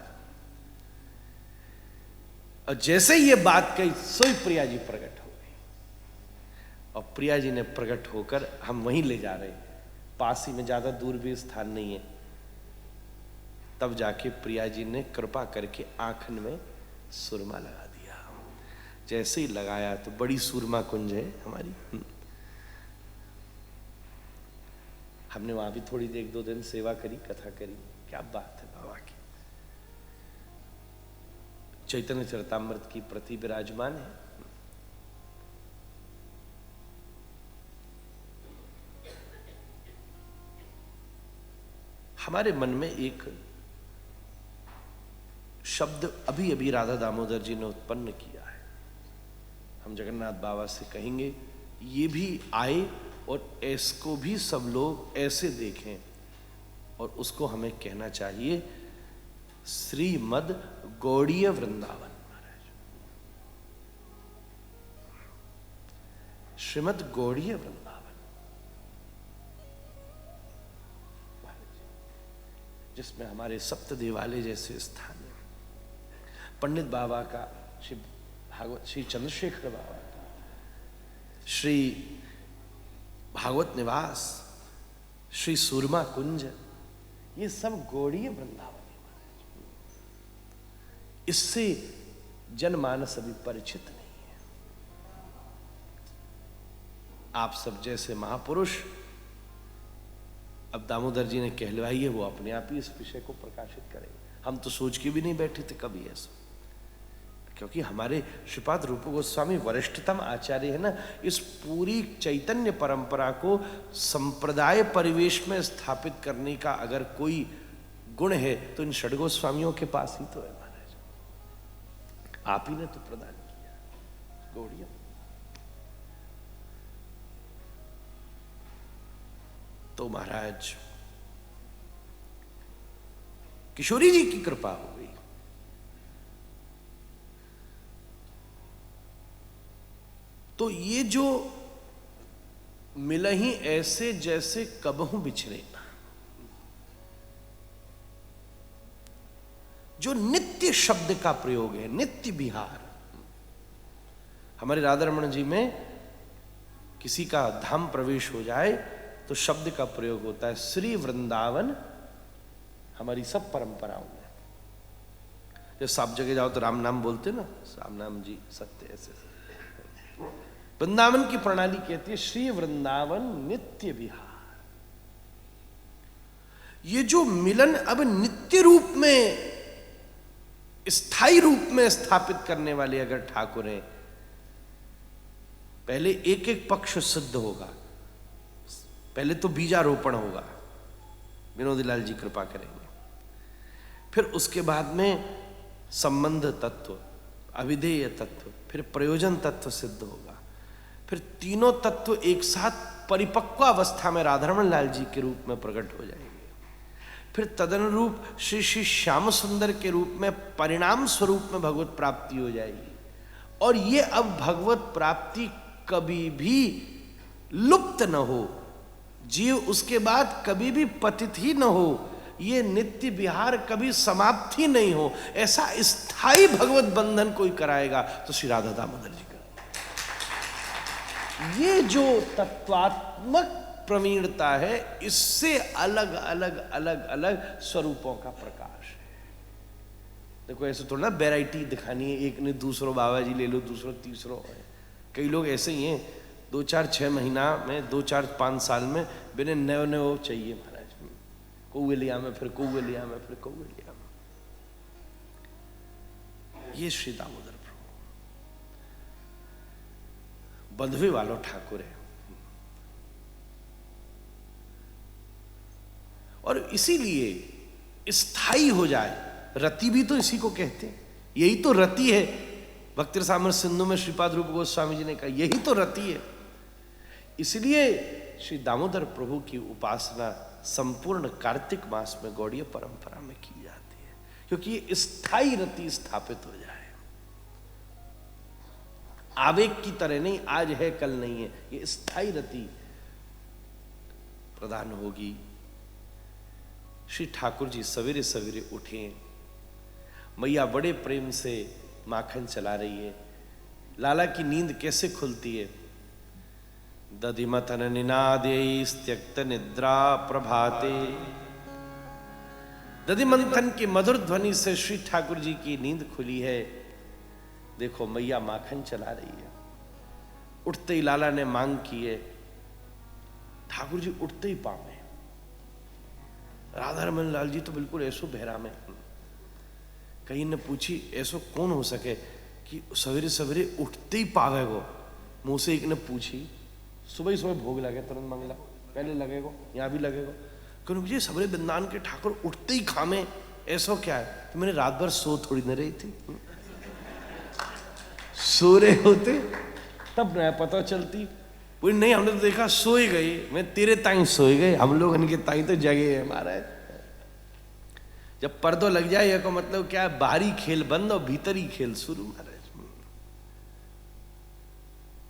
और जैसे ये बात कही सोई प्रिया जी प्रकट हो गई। और प्रिया जी ने प्रकट होकर हम वहीं ले जा रहे, पास ही में, ज्यादा दूर भी स्थान नहीं है। तब जाके प्रिया जी ने कृपा करके आंखन में सुरमा लगा दिया। जैसे ही लगाया तो बड़ी सुरमा कुंज है हमारी। हमने वहां भी थोड़ी देर 1-2 दिन सेवा करी, कथा करी। क्या बात है बाबा की। चैतन्य चरितामृत की प्रति विराजमान है। हमारे मन में एक शब्द अभी अभी राधा दामोदर जी ने उत्पन्न किया है। हम जगन्नाथ बाबा से कहेंगे ये भी आए और इसको भी सब लोग ऐसे देखें। और उसको हमें कहना चाहिए श्रीमद गौड़ीय वृंदावन महाराज। श्रीमद गौड़ीय वृंदावन जिसमें हमारे सप्त देवालय जैसे स्थान है। पंडित बाबा का, श्री भागवत, श्री चंद्रशेखर बाबा का, श्री भागवत निवास, श्री सूरमा कुंज, ये सब गौड़ीय वृंदावन है। इससे जनमानस अभी परिचित नहीं है। आप सब जैसे महापुरुष अब दामोदर जी ने कहलवाई है, वो अपने आप ही इस विषय को प्रकाशित करेंगे। हम तो सोच के भी नहीं बैठे थे कभी ऐसा, क्योंकि हमारे श्रीपाद रूप गोस्वामी वरिष्ठतम आचार्य है ना। इस पूरी चैतन्य परंपरा को संप्रदाय परिवेश में स्थापित करने का अगर कोई गुण है तो इन षड गोस्वामियों के पास ही तो है महाराज। आप ही ने तो प्रदान किया गौड़िया। तो महाराज किशोरी जी की कृपा हो गई। तो ये जो मिला ही ऐसे जैसे कबहू बिछड़े, जो नित्य शब्द का प्रयोग है, नित्य विहार। हमारे राधा रमण जी में किसी का धाम प्रवेश हो जाए तो शब्द का प्रयोग होता है श्री वृंदावन। हमारी सब परंपराओं में जब सब जगह जाओ तो राम नाम बोलते ना, राम नाम जी सत्य ऐसे। वृंदावन की प्रणाली कहती है श्री वृंदावन नित्य विहार। ये जो मिलन अब नित्य रूप में, स्थायी रूप में स्थापित करने वाले अगर ठाकुर हैं, पहले एक एक पक्ष सिद्ध होगा। पहले तो बीजारोपण होगा, विनोदीलाल जी कृपा करेंगे, फिर उसके बाद में संबंध तत्व, अविधेय तत्व, फिर प्रयोजन तत्व सिद्ध होगा, फिर तीनों तत्व एक साथ परिपक्व अवस्था में राधारमण लाल जी के रूप में प्रकट हो जाएंगे। फिर तदनुरूप श्री श्री श्याम सुंदर के रूप में परिणाम स्वरूप में भगवत प्राप्ति हो जाएगी। और ये अब भगवत प्राप्ति कभी भी लुप्त न हो, जीव उसके बाद कभी भी पतित ही न हो, ये नित्य विहार कभी समाप्त ही नहीं हो, ऐसा स्थायी भगवत बंधन कोई कराएगा तो श्री राधा दामोदर जी का। ये जो तत्वात्मक प्रवीणता है, इससे अलग अलग अलग अलग स्वरूपों का प्रकाश है। देखो ऐसे थोड़ा ना वैरायटी दिखानी है, एक ने दूसरो बाबा जी ले लो, दूसरो तीसरो है। कई लोग ऐसे ही हैं, 2-4-6 महीना में, 2-4-5 साल में बिना नयो नयो चाहिए महाराज, कौवे लिया में, फिर कौवे लिया में, फिर कौवे लिया में। ये श्री दामोदर प्रभु बंधवे वालों ठाकुर है। और इसीलिए स्थायी हो जाए, रति भी तो इसी को कहते हैं, यही तो रति है। भक्ति रसामृत सिंधु में श्रीपाद रूप गोस्वामी जी ने कहा यही तो रति है। इसलिए श्री दामोदर प्रभु की उपासना संपूर्ण कार्तिक मास में गौड़ीय परंपरा में की जाती है, क्योंकि ये स्थायी रति स्थापित हो जाए। आवेग की तरह नहीं, आज है कल नहीं है, ये स्थायी रति प्रदान होगी। श्री ठाकुर जी सवेरे सवेरे उठे, मैया बड़े प्रेम से माखन चला रही है। लाला की नींद कैसे खुलती है? दधिमथन निनादेस्त्यक्त निद्रा प्रभाते। दधिमंथन की मधुर ध्वनि से श्री ठाकुर जी की नींद खुली है। देखो मैया माखन चला रही है। उठते ही लाला ने मांग की है, ठाकुर जी उठते ही पावे। राधारमण लाल जी तो बिल्कुल ऐसो बहरा में। कहीं ने पूछी ऐसो कौन हो सके कि सवेरे सवेरे उठते ही पावे गो। मुंह से एक ने पूछी, सुबह ही सुबह भोग लगे तुरंत मंगला, पहले लगेगो, यहाँ भी लगेगो। क्यों मुझे सबरे वृंदावन के ठाकुर उठते ही खामे, ऐसो क्या है? तो मैंने रात भर सो थोड़ी न रही थी, सो रहे होते तब न पता चलती। बोली नहीं, हमने तो देखा सो ही गई। मैं तेरे ताई सो ही गए, हम लोग इनके ताई तो जगे है महाराज। जब पर्दो लग जाए ये को मतलब क्या है, बाहरी खेल बंद और भीतरी खेल शुरू महाराज।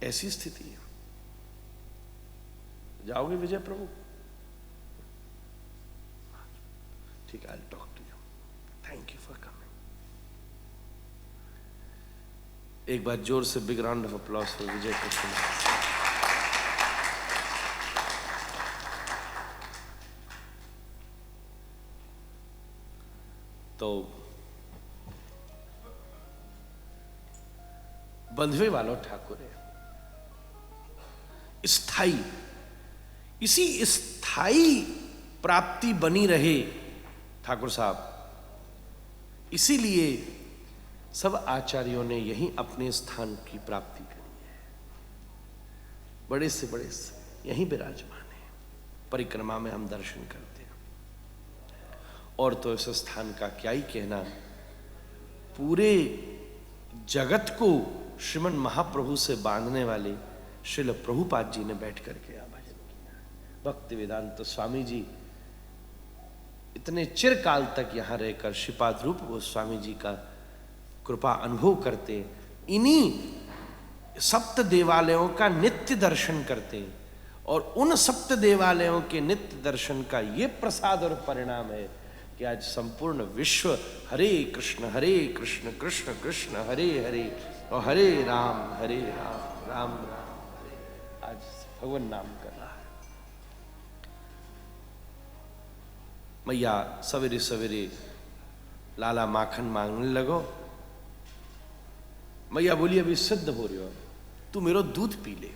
ऐसी स्थिति है। जाओगे विजय प्रभु? ठीक है, I will talk to you. Thank you for coming. एक बार जोर से big round of applause for Vijay Krishna. तो बंधवे वालों ठाकुर है स्थाई। इसी स्थाई प्राप्ति बनी रहे ठाकुर साहब, इसीलिए सब आचार्यों ने यही अपने स्थान की प्राप्ति करी है। बड़े से बड़े यही विराजमान है। परिक्रमा में हम दर्शन करते हैं। और तो इस स्थान का क्या ही कहना, पूरे जगत को श्रीमन महाप्रभु से बांधने वाले श्रील प्रभुपाद जी ने बैठ करके भजन किया। भक्ति वेदांत स्वामी जी इतने चिरकाल तक यहाँ रहकर श्रीपाद रूप गोस्वामी जी का कृपा अनुभव करते, इन्हीं सप्त देवालयों का नित्य दर्शन करते, और उन सप्त देवालयों के नित्य दर्शन का ये प्रसाद और परिणाम है कि आज संपूर्ण विश्व हरे कृष्ण कृष्ण कृष्ण हरे हरे और हरे राम राम राम हरे, आज भगवान नाम कर रहा है। मैया सवेरे सवेरे लाला माखन मांगने लगो। मैया बोली अभी सिद्ध हो रही हो, तू मेरो दूध पी ले।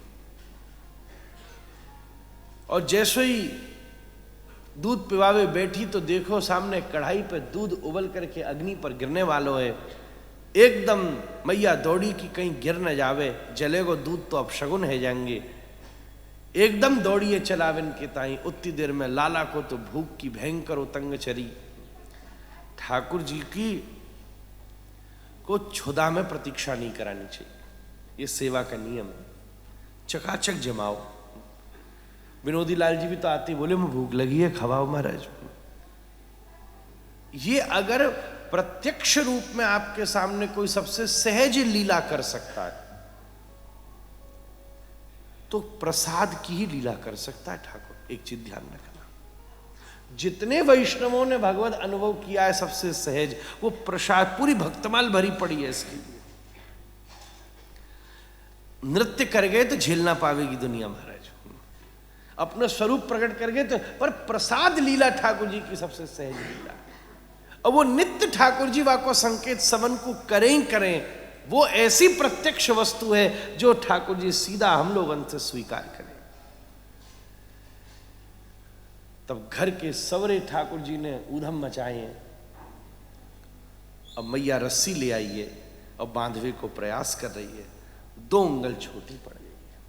और जैसे ही दूध पिवावे बैठी तो देखो सामने कढ़ाई पे दूध उबल करके अग्नि पर गिरने वालों है। एकदम मैया दौड़ी कि कहीं गिर न जावे, जलेगो दूध तो अब शगुन है जाएंगे। एकदम दौड़िए चलावन के ताई, उतनी देर में लाला को तो भूख की भयंकर उतंग चरी। ठाकुर जी की को छुदा में प्रतीक्षा नहीं करानी चाहिए, ये सेवा का नियम है। चकाचक जमाओ। विनोदी लाल जी भी तो आते बोले मैं भूख लगी है, खवाओ महाराज। ये अगर प्रत्यक्ष रूप में आपके सामने कोई सबसे सहज लीला कर सकता है तो प्रसाद की ही लीला कर सकता है ठाकुर। एक चीज ध्यान रखना, जितने वैष्णवों ने भगवत अनुभव किया है सबसे सहज वो प्रसाद, पूरी भक्तमाल भरी पड़ी है इसके लिए। नृत्य कर गए तो झेल ना पावेगी दुनिया महाराज, अपना स्वरूप प्रकट कर गए तो, पर प्रसाद लीला ठाकुर जी की सबसे सहज लीला। और वो नित्य ठाकुर जी वाको संकेत समन को करें, वो ऐसी प्रत्यक्ष वस्तु है जो ठाकुर जी सीधा हम लोग अंत स्वीकार करें। तब घर के सवरे ठाकुर जी ने ऊधम मचाए हैं। अब मैया रस्सी ले आई है और बांधवे को प्रयास कर रही है, 2 उंगल छोटी पड़ गई है।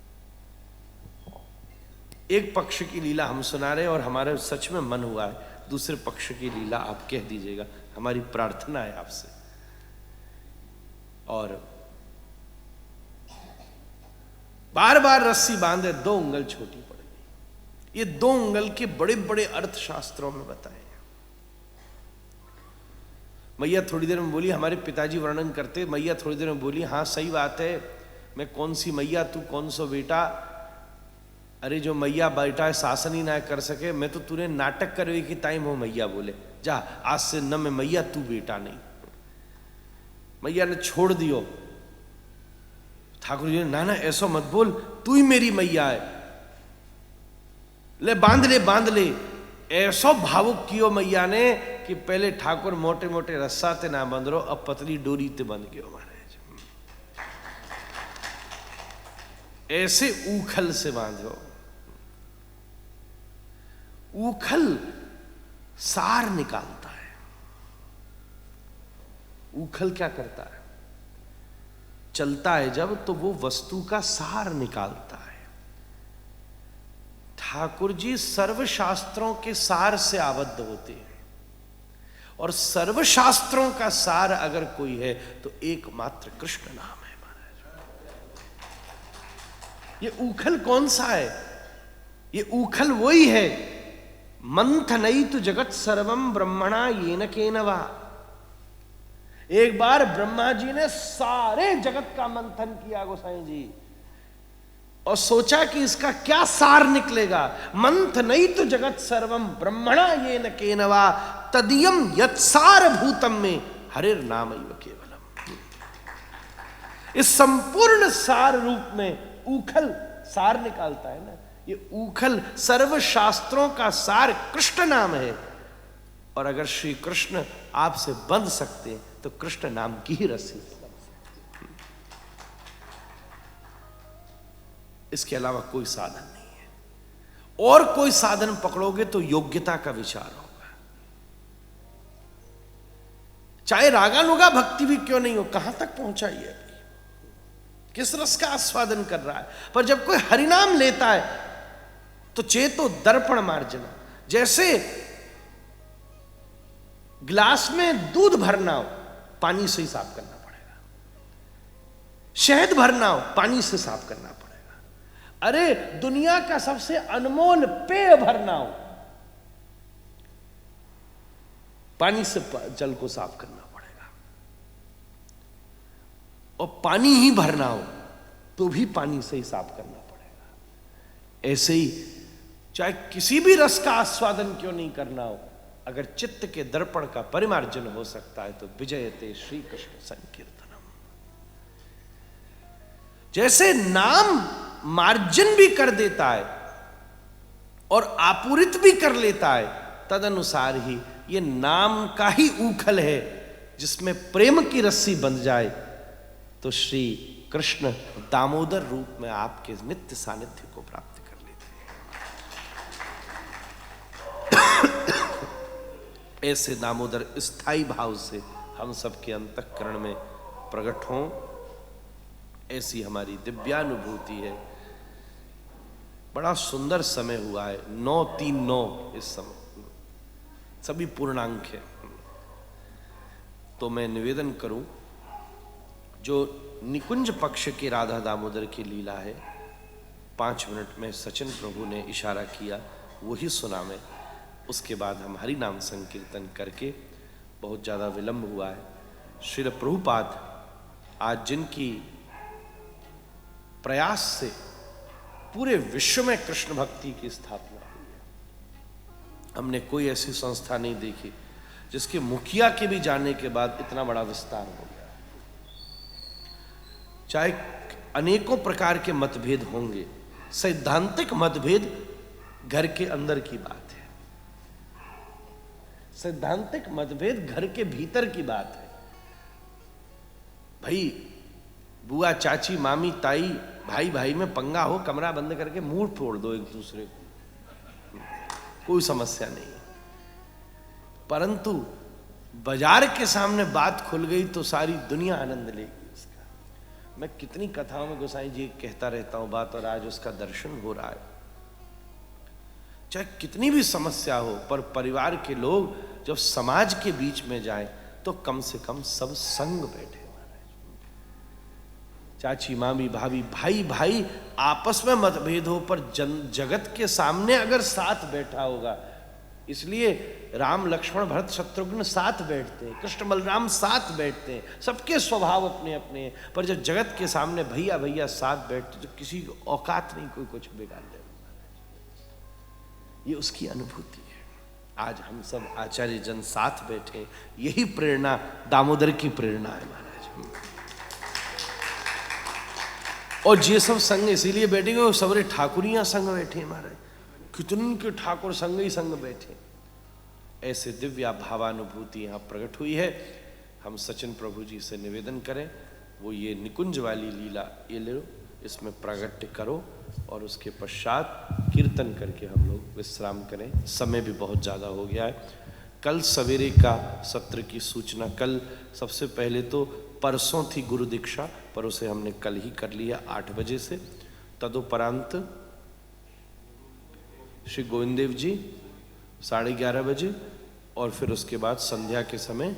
एक पक्ष की लीला हम सुना रहे और हमारे सच में मन हुआ है, दूसरे पक्ष की लीला आप कह दीजिएगा, हमारी प्रार्थना है आपसे। और बार बार रस्सी बांधे, 2 उंगल छोटी पड़ गई। ये 2 उंगल के बड़े बड़े अर्थशास्त्रों में बताए। मैया थोड़ी देर में बोली, हमारे पिताजी वर्णन करते, मैया थोड़ी देर में बोली हाँ सही बात है, मैं कौन सी मैया तू कौन सो बेटा। अरे जो मैया बेटा शासन ही ना कर सके, मैं तो तूने नाटक करे कि टाइम हो मैया बोले जा आज से न मैं मैया तू बेटा नहीं। मैया ने छोड़ दियो। ठाकुर जी ने ना ना ऐसा मत बोल, तू ही मेरी मैया है, ले बांध ले। ऐसा भावुक कियो मैया ने कि पहले ठाकुर मोटे मोटे रस्सा ते ना बंध रो, अब पतली डोरी ते बंध गयो महाराज। ऐसे उखल से बांधो। उखल सार निकालता है। उखल क्या करता है? चलता है जब तो वो वस्तु का सार निकालता है। ठाकुर जी सर्वशास्त्रों के सार से आबद्ध होते हैं और सर्वशास्त्रों का सार अगर कोई है तो एकमात्र कृष्ण नाम है महाराज। ये उखल कौन सा है? ये उखल वही है, मंथनयितु जगत सर्वम ब्रह्मणा येन केन वा। एक बार ब्रह्मा जी ने सारे जगत का मंथन किया गोसाई जी और सोचा कि इसका क्या सार निकलेगा। मंथनयितु जगत सर्वम ब्रह्मणा येन केन वा तदीयम यत्सार भूतम में हरिर नामैव केवलम। इस संपूर्ण सार रूप में उखल सार निकालता है ना। ये उखल सर्वशास्त्रों का सार कृष्ण नाम है। और अगर श्री कृष्ण आपसे बंध सकते हैं तो कृष्ण नाम की ही रस्सी से बंध सकते। इसके अलावा कोई साधन नहीं है। और कोई साधन पकड़ोगे तो योग्यता का विचार होगा। चाहे रागानुगा भक्ति भी क्यों नहीं हो, कहां तक पहुंचा ये अभी, किस रस का आस्वादन कर रहा है। पर जब कोई हरिनाम लेता है तो चेतो दर्पण मार्जना। जैसे गिलास में दूध भरना हो, पानी से ही साफ करना पड़ेगा। शहद भरना हो, पानी से साफ करना पड़ेगा। अरे दुनिया का सबसे अनमोल पेय भरना हो, पानी से जल को साफ करना पड़ेगा। और पानी ही भरना हो तो भी पानी से ही साफ करना पड़ेगा। ऐसे ही चाहे किसी भी रस का आस्वादन क्यों नहीं करना हो, अगर चित्त के दर्पण का परिमार्जन हो सकता है तो विजयते श्री कृष्ण संकीर्तनम। जैसे नाम मार्जन भी कर देता है और आपूरित भी कर लेता है, तदनुसार ही ये नाम का ही उखल है जिसमें प्रेम की रस्सी बंध जाए तो श्री कृष्ण दामोदर रूप में आपके नित्य सानिध्य को प्राप्त कर लेते हैं। ऐसे दामोदर स्थायी भाव से हम सबके अंतःकरण में प्रकट हों, ऐसी हमारी दिव्यानुभूति है। बड़ा सुंदर समय हुआ है, 939 इस समय, सभी पूर्णांक है। तो मैं निवेदन करूं, जो निकुंज पक्ष के राधा दामोदर की लीला है, 5 मिनट में सचिन प्रभु ने इशारा किया वही सुना मैं। उसके बाद हम हरि नाम संकीर्तन करके, बहुत ज़्यादा विलंब हुआ है, श्रील प्रभुपाद आज जिनकी प्रयास से पूरे विश्व में कृष्ण भक्ति की स्थापना हुई है। हमने कोई ऐसी संस्था नहीं देखी जिसके मुखिया के भी जाने के बाद इतना बड़ा विस्तार हो गया। चाहे अनेकों प्रकार के मतभेद होंगे, सैद्धांतिक मतभेद घर के अंदर की बात है, सैद्धांतिक मतभेद घर के भीतर की बात है। भाई बुआ, चाची, मामी, ताई, भाई भाई में पंगा हो, कमरा बंद करके मुंह फोड़ दो एक दूसरे को, कोई समस्या नहीं है। परंतु बाजार के सामने बात खुल गई तो सारी दुनिया आनंद लेगी उसका। मैं कितनी कथाओं में गोसाई जी कहता रहता हूं बात, और आज उसका दर्शन हो रहा है। चाहे कितनी भी समस्या हो, पर परिवार के लोग जब समाज के बीच में जाएं तो कम से कम सब संग बैठे। चाची, मामी, भाभी, भाई भाई आपस में मतभेद हो, पर जगत के सामने अगर साथ बैठा होगा। इसलिए राम, लक्ष्मण, भरत, शत्रुघ्न साथ बैठते हैं, कृष्ण बलराम साथ बैठते हैं, सबके स्वभाव अपने अपने हैं। पर जब जगत के सामने भैया भैया साथ बैठते तो किसी को औकात नहीं कोई कुछ बिगाड़ दे। ये उसकी अनुभूति है। आज हम सब आचार्य जन साथ बैठे, यही प्रेरणा दामोदर की प्रेरणा है महाराज। और ये सब संग इसीलिए बैठेंगे, और सबरे ठाकुरियां संग बैठे महाराज, कितने के ठाकुर संग ही संग बैठे। ऐसे दिव्या भावानुभूति यहाँ प्रकट हुई है। हम सचिन प्रभु जी से निवेदन करें, वो ये निकुंज वाली लीला ये ले लो, इसमें प्रागट्य करो, और उसके पश्चात कीर्तन करके हम लोग विश्राम करें। समय भी बहुत ज़्यादा हो गया है। कल सवेरे का सत्र की सूचना, कल सबसे पहले तो परसों थी गुरु दीक्षा, पर उसे हमने कल ही कर लिया 8 बजे से। तदुपरांत श्री गोविंद देव जी 11:30 बजे, और फिर उसके बाद संध्या के समय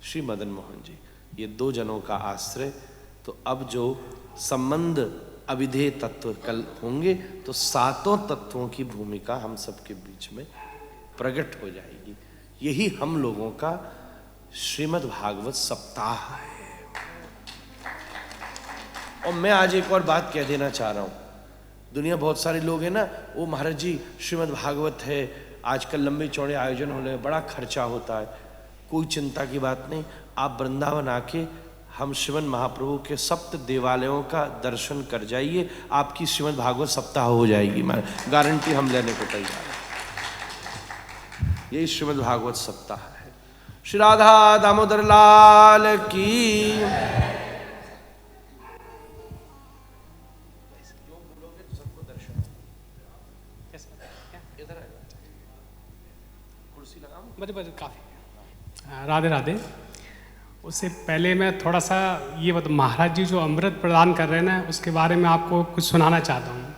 श्री मदन मोहन जी, ये 2 जनों का आश्रय। तो अब जो संबंध अविधेय तत्व कल होंगे, तो 7 तत्वों की भूमिका हम सबके बीच में प्रकट हो जाएगी। यही हम लोगों का श्रीमद् भागवत सप्ताह है। और मैं आज एक और बात कह देना चाह रहा हूँ। दुनिया बहुत सारे लोग हैं ना, वो महाराज जी श्रीमद् भागवत है, आजकल लंबे चौड़े आयोजन होने, बड़ा खर्चा होता है। कोई चिंता की बात नहीं, आप वृंदावन आके हम श्रीमद् महाप्रभु के 7 देवालयों का दर्शन कर जाइए, आपकी श्रीमद् भागवत सप्ताह हो जाएगी। गारंटी हम लेने को तैयार है। यही श्रीमद् भागवत सप्ताह है। श्री राधा दामोदर लाल की। काफ़ी राधे राधे। उससे पहले मैं थोड़ा सा ये महाराज जी जो अमृत प्रदान कर रहे हैं ना, उसके बारे में आपको कुछ सुनाना चाहता हूँ।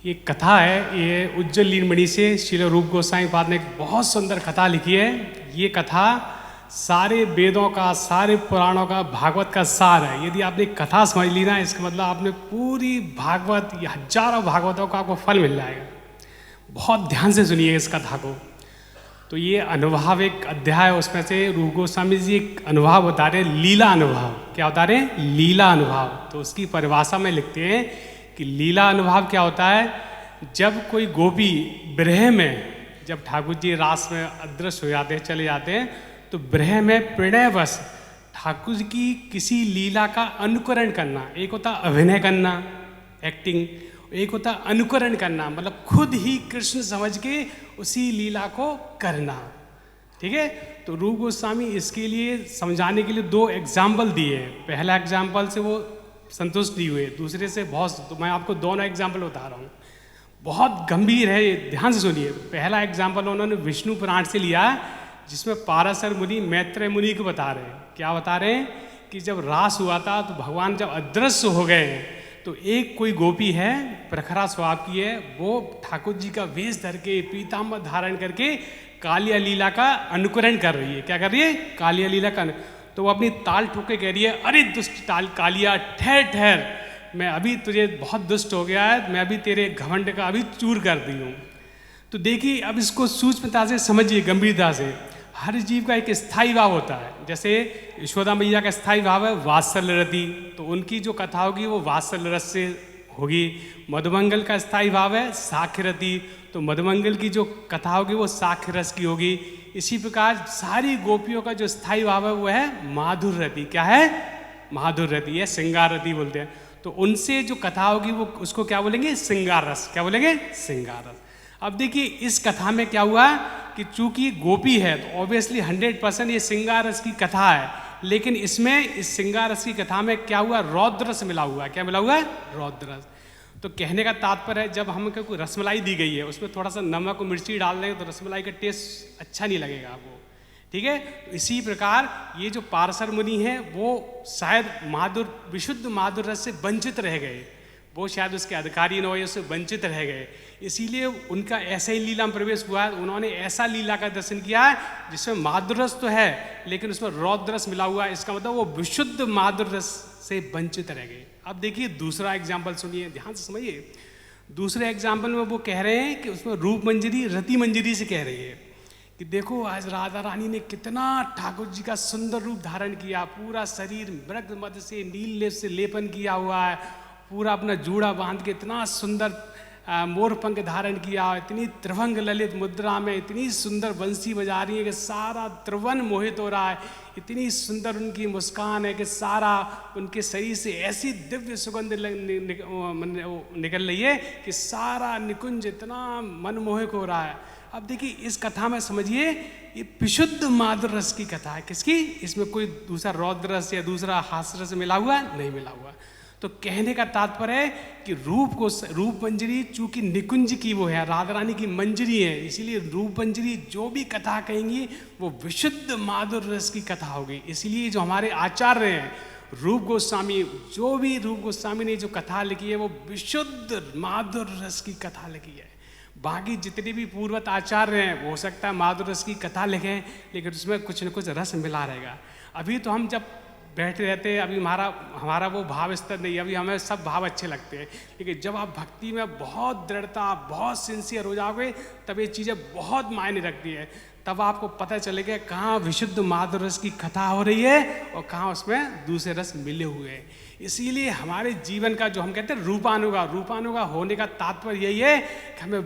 ये कथा है, ये उज्जवल लीलमणि से श्रील रूप गोस्वामी पाद ने एक बहुत सुंदर कथा लिखी है। ये कथा सारे वेदों का, सारे पुराणों का, भागवत का सार है। यदि आपने कथा समझ ली ना, इसका मतलब आपने पूरी भागवत या हजारों भागवतों का आपको फल मिल जाएगा। बहुत ध्यान से सुनिए इस कथा को। तो ये अनुभव एक अध्याय है, उसमें से रूप गोस्वामी जी एक अनुभव बता रहे हैं, लीला अनुभव। क्या बता रहे हैं? लीला अनुभव। तो उसकी परिभाषा में लिखते हैं कि लीला अनुभव क्या होता है? जब कोई गोपी विरह में, जब ठाकुर जी रास में अदृश्य हो जाते हैं, चले जाते हैं, तो विरह में प्रणयवश ठाकुर की किसी लीला का अनुकरण करना। एक होता अभिनय करना, एक्टिंग, एक होता अनुकरण करना, मतलब खुद ही कृष्ण समझ के उसी लीला को करना। ठीक है? तो रूप गोस्वामी इसके लिए समझाने के लिए 2 एग्जाम्पल दिए। पहला एग्जाम्पल से वो संतुष्ट नहीं हुए, दूसरे से बहुत, तो मैं आपको दोनों एग्जाम्पल बता रहा हूँ। बहुत गंभीर है, ध्यान से सुनिए। पहला एग्जाम्पल उन्होंने विष्णु पुराण से लिया जिसमें पाराशर मुनि मैत्रेय मुनि को बता रहे हैं। क्या बता रहे हैं कि जब रास हुआ था तो भगवान जब अदृश्य हो गए हैं तो एक कोई गोपी है, प्रखरा स्वभाव की है, वो ठाकुर जी का वेश धर के पीताम्बर धारण करके कालिया लीला का अनुकरण कर रही है। क्या कर रही है? कालिया लीला का। तो वो अपनी ताल ठोक के कह रही है, अरे दुष्ट ताल कालिया, ठहर ठहर, मैं अभी तुझे बहुत दुष्ट हो गया है, मैं अभी तेरे घमंड का अभी चूर कर दी हूँ। तो देखिए अब इसको सूक्ष्मता से समझिए, गंभीरता से। हर जीव का एक स्थायी भाव होता है। जैसे यशोदा मैया का स्थायी भाव है वात्सल्य रति, तो उनकी जो कथा होगी वो वात्सल्य रस से होगी। मधुमंगल का स्थायी भाव है साक्ष्य रति, तो मधुमंगल की जो कथा होगी वो साक्ष्य रस की होगी। इसी प्रकार सारी गोपियों का जो स्थायी भाव है वो है माधुर रति। क्या है? माधुर रति है, श्रृंगार रति बोलते हैं। तो उनसे जो कथा होगी वो उसको क्या बोलेंगे? श्रृंगार रस। क्या बोलेंगे? श्रृंगार रस। अब देखिए इस कथा में क्या हुआ कि चूंकि गोपी है तो ऑब्वियसली 100% ये श्रृंगार रस की कथा है, लेकिन इसमें इस श्रृंगार रस की कथा में क्या हुआ? रौद्र रस मिला हुआ है। क्या मिला हुआ है? रौद्र रस। तो कहने का तात्पर्य है जब हमको कोई रसमलाई दी गई है उसमें थोड़ा सा नमक और मिर्ची डाल देंगे तो रसमलाई का टेस्ट अच्छा नहीं लगेगा आपको, ठीक है? तो इसी प्रकार ये जो पाराशर मुनि हैं वो शायद माधुर विशुद्ध माधुर रस से वंचित रह गए, वो शायद उसके अधिकारी न हुए, उससे वंचित रह गए, इसीलिए उनका ऐसा ही लीला में प्रवेश हुआ है। उन्होंने ऐसा लीला का दर्शन किया है जिसमें माधुर रस तो है लेकिन उसमें रौद्र रस मिला हुआ है। इसका मतलब वो विशुद्ध माधुर रस से वंचित रह गए। अब देखिए दूसरा एग्जाम्पल सुनिए, ध्यान से समझिए। दूसरे एग्जाम्पल में वो कह रहे हैं कि उसमें रूप मंजरी रति मंजरी से कह रही है कि देखो आज राधा रानी ने कितना ठाकुर जी का सुंदर रूप धारण किया, पूरा शरीर मृग मध्य से नील लेप से लेपन किया हुआ है, पूरा अपना जूड़ा बांध के इतना सुंदर मोर पंख धारण किया, इतनी त्रिभंग ललित मुद्रा में इतनी सुंदर बंसी बजा रही है कि सारा त्रिवन मोहित हो रहा है, इतनी सुंदर उनकी मुस्कान है कि सारा उनके शरीर से ऐसी दिव्य सुगंध निकल रही है कि सारा निकुंज इतना मनमोहक हो रहा है। अब देखिए इस कथा में समझिए ये विशुद्ध माधुर रस की कथा है। किसकी? इसमें कोई दूसरा रौद्र रस या दूसरा हास्य रस मिला हुआ नहीं मिला हुआ। तो कहने का तात्पर्य है कि रूप मंजरी चूंकि निकुंज की वो है, राधा रानी की मंजरी है, इसीलिए रूप मंजरी जो भी कथा कहेंगी वो विशुद्ध माधुर रस की कथा होगी। इसीलिए जो हमारे आचार्य हैं रूप गोस्वामी, जो भी रूप गोस्वामी ने जो कथा लिखी है वो विशुद्ध माधुर रस की कथा लिखी है। बाकी जितने भी पूर्वत आचार्य हैं वो हो सकता है माधुर रस की कथा लिखें लेकिन उसमें कुछ न कुछ रस मिला रहेगा। अभी तो हम जब बैठे रहते हैं अभी हमारा वो भाव स्तर नहीं, अभी हमें सब भाव अच्छे लगते हैं, लेकिन जब आप भक्ति में बहुत दृढ़ता बहुत सिंसियर हो जाओगे तब ये चीज़ें बहुत मायने रखती है। तब आपको पता चलेगा कहाँ विशुद्ध माधुर रस की कथा हो रही है और कहाँ उसमें दूसरे रस मिले हुए हैं। इसीलिए हमारे जीवन का जो हम कहते हैं रूपानुगा होने का तात्पर्य यही है कि हमें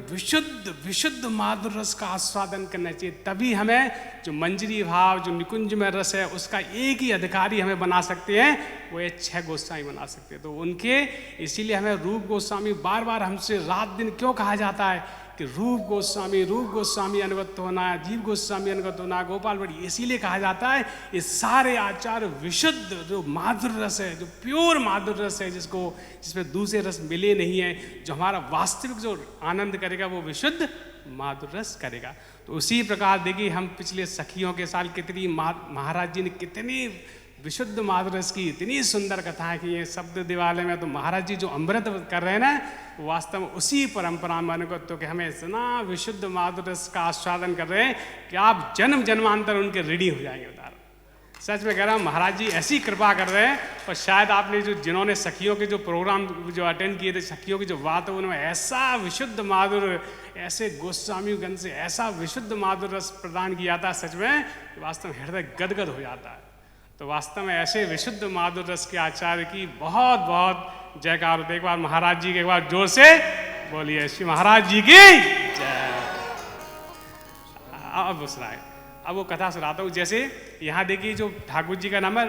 विशुद्ध माधुर रस का आस्वादन करना चाहिए। तभी हमें जो मंजरी भाव जो निकुंज में रस है उसका एक ही अधिकारी हमें बना सकते हैं, वो ये 6 गोस्वामी बना सकते हैं। तो उनके इसीलिए हमें रूप गोस्वामी बार बार हमसे रात दिन क्यों कहा जाता है कि रूप गोस्वामी अनुगत होना, जीव गोस्वामी अनुगत होना, गोपाल भट्ट, इसीलिए कहा जाता है ये सारे आचार विशुद्ध जो माधुर रस है, जो प्योर माधुर रस है, जिसमें दूसरे रस मिले नहीं है, जो हमारा वास्तविक जो आनंद करेगा वो विशुद्ध माधुर रस करेगा। तो उसी प्रकार देखिए हम पिछले सखियों के साल कितनी महाराज जी ने कितनी विशुद्ध माधुर रस की इतनी सुंदर कथाएं की है शब्द दिवाले में। तो महाराज जी जो अमृत कर रहे हैं ना वास्तव में उसी परंपरा में अनुगत हो के हमें इतना विशुद्ध माधुर रस का आस्वादन कर रहे हैं कि आप जन्म जन्मांतर उनके ऋणी हो जाएंगे। उदाहरण सच में कह रहा हूँ, महाराज जी ऐसी कृपा कर रहे हैं। और शायद आपने जिन्होंने सखियों के जो प्रोग्राम जो अटेंड किए थे, सखियों की जो बात है उनमें ऐसा विशुद्ध माधुर, ऐसे गोस्वामी गण से ऐसा विशुद्ध माधुर रस प्रदान किया था, सच में वास्तव में हृदय गदगद हो जाता है। तो वास्तव में ऐसे विशुद्ध माधुर रस के आचार्य की बहुत बहुत जयकार होते। एक बार महाराज जी के एक बार जोर से बोलिए श्री महाराज जी की जय। अब सुनाए, अब वो कथा सुनाता हूँ। जैसे यहाँ देखिए जो ठाकुर जी का नाम है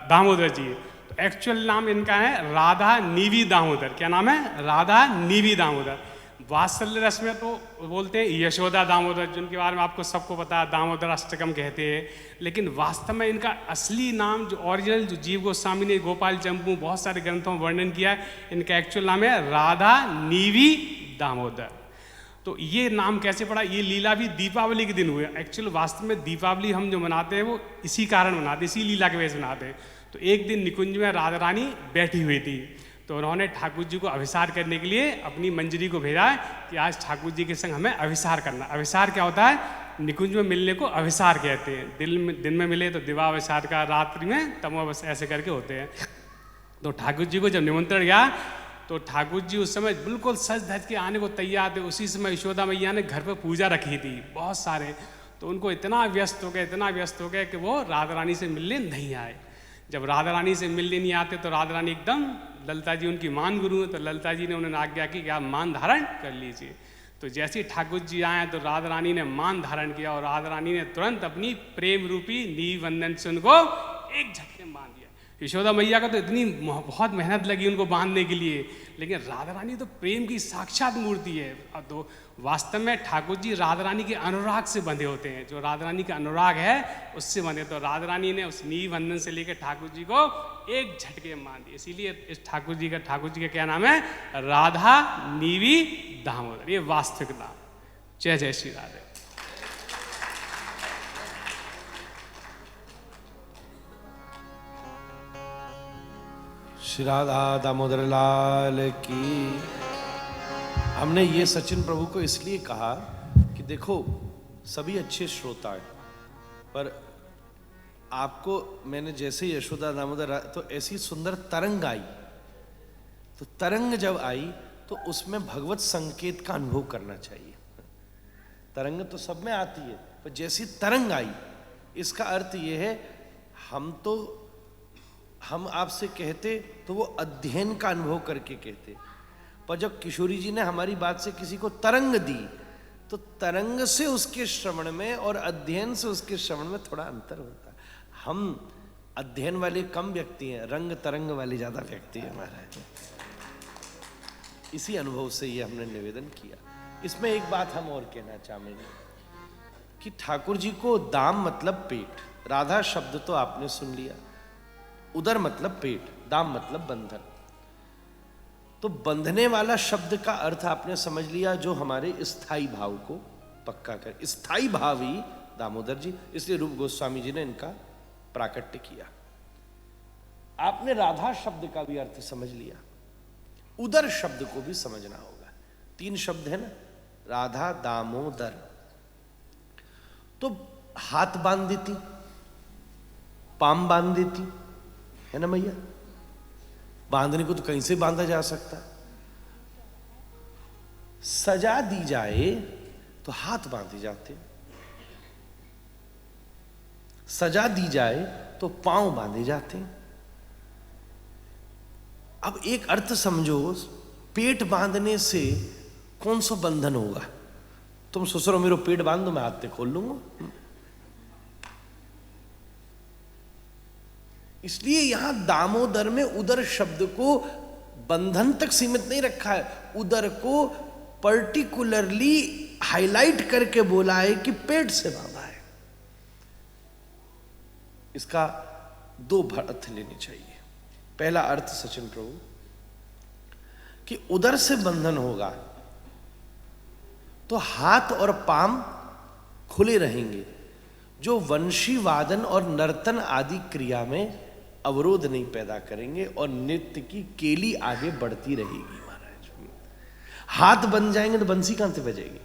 दामोदर जी, तो एक्चुअल नाम इनका है राधा नीवी दामोदर। क्या नाम है? राधा नीवी दामोदर। वात्सल्य रस में तो बोलते हैं यशोदा दामोदर, जिनके बारे में आपको सबको पता है, दामोदर अष्टकम कहते हैं। लेकिन वास्तव में इनका असली नाम जो ओरिजिनल जो जीव गोस्वामी ने गोपाल चंपू बहुत सारे ग्रंथों में वर्णन किया है, इनका एक्चुअल नाम है राधा नीवी दामोदर। तो ये नाम कैसे पड़ा? ये लीला भी दीपावली के दिन हुए। एक्चुअल वास्तव में दीपावली हम जो मनाते हैं वो इसी कारण मनाते हैं, इसी लीला की वजह से मनाते हैं। तो एक दिन निकुंज में राधा रानी बैठी हुई थी, तो उन्होंने ठाकुर जी को अभिसार करने के लिए अपनी मंजरी को भेजा है कि आज ठाकुर जी के संग हमें अभिसार करना। अभिसार क्या होता है? निकुंज में मिलने को अभिसार कहते हैं। दिन में मिले तो दिवा अभिसार का, रात्रि में तमो ऐसे करके होते हैं। तो ठाकुर जी को जब निमंत्रण गया तो ठाकुर जी उस समय बिल्कुल सज धज के आने को तैयार थे। उसी समय यशोदा मैया ने घर पर पूजा रखी थी बहुत सारे, तो उनको इतना व्यस्त हो गए कि वो राधा रानी से मिलने नहीं आए। जब राधा रानी से मिलने नहीं आते तो राधा रानी एकदम, ललिता जी उनकी मान गुरु हैं, तो ललिता जी ने उन्हें आज्ञा की कि आप मान धारण कर लीजिए। तो जैसे ही ठाकुर जी आए तो राधा रानी ने मान धारण किया और राधा रानी ने तुरंत अपनी प्रेम रूपी नीवंदन से उनको एक झटके में बांध दिया। यशोदा मैया का तो इतनी बहुत मेहनत लगी उनको बांधने के लिए, लेकिन राधा रानी तो प्रेम की साक्षात मूर्ति है। अब तो वास्तव में ठाकुर जी राधा रानी के अनुराग से बंधे होते हैं, जो राधा रानी का अनुराग है उससे बंधे। तो राधा रानी ने उस नीवंदन से लेकर ठाकुर जी को एक झटके में बांध दिया। इसीलिए इस ठाकुर जी का क्या नाम है? राधा नीवी दामोदर। ये वास्तविक नाम। जय जय श्री राधे। श्री राधा दामोदर लाल की। हमने ये सचिन प्रभु को इसलिए कहा कि देखो सभी अच्छे श्रोता हैं, पर आपको मैंने जैसे यशोदा दामोदर तो ऐसी सुंदर तरंग आई, तो तरंग जब आई तो उसमें भगवत संकेत का अनुभव करना चाहिए। तरंग तो सब में आती है, पर जैसी तरंग आई, इसका अर्थ यह है हम आपसे कहते तो वो अध्ययन का अनुभव करके कहते, पर जब किशोरी जी ने हमारी बात से किसी को तरंग दी तो तरंग से उसके श्रवण में और अध्ययन से उसके श्रवण में थोड़ा अंतर होता है। हम अध्ययन वाले कम व्यक्ति हैं, रंग तरंग वाले ज्यादा व्यक्ति हैं महाराज। इसी अनुभव से ये हमने निवेदन किया। इसमें एक बात हम और कहना चाहेंगे कि ठाकुर जी को दाम मतलब पेट, राधा शब्द तो आपने सुन लिया, उदर मतलब पेट, दाम मतलब बंधन। तो बंधने वाला शब्द का अर्थ आपने समझ लिया, जो हमारे स्थाई भाव को पक्का कर। स्थाई भाव ही दामोदर जी, इसलिए रूप गोस्वामी जी ने इनका प्राकट्य किया। आपने राधा शब्द का भी अर्थ समझ लिया, उदर शब्द को भी समझना होगा। 3 शब्द है ना, राधा दामोदर। तो हाथ बांध देती, पाम बांध देती है ना मैया। बांधने को तो कहीं से बांधा जा सकता, सजा दी जाए तो हाथ बांधे जाते, सजा दी जाए तो पांव बांधे जाते। अब एक अर्थ समझो, पेट बांधने से कौन सा बंधन होगा? तुम ससुरो मेरो पेट बांध दो, मैं हाथ खोल लूंगा। इसलिए यहां दामोदर में उदर शब्द को बंधन तक सीमित नहीं रखा है, उदर को पर्टिकुलरली हाईलाइट करके बोला है कि पेट से बांधा है। इसका 2 अर्थ लेने चाहिए। पहला अर्थ सचिन प्रभु कि उदर से बंधन होगा तो हाथ और पाम खुले रहेंगे, जो वंशी वादन और नर्तन आदि क्रिया में अवरोध नहीं पैदा करेंगे और नृत्य की केली आगे बढ़ती रहेगी महाराज। हाथ बन जाएंगे तो बंसी कहां से बजेगी,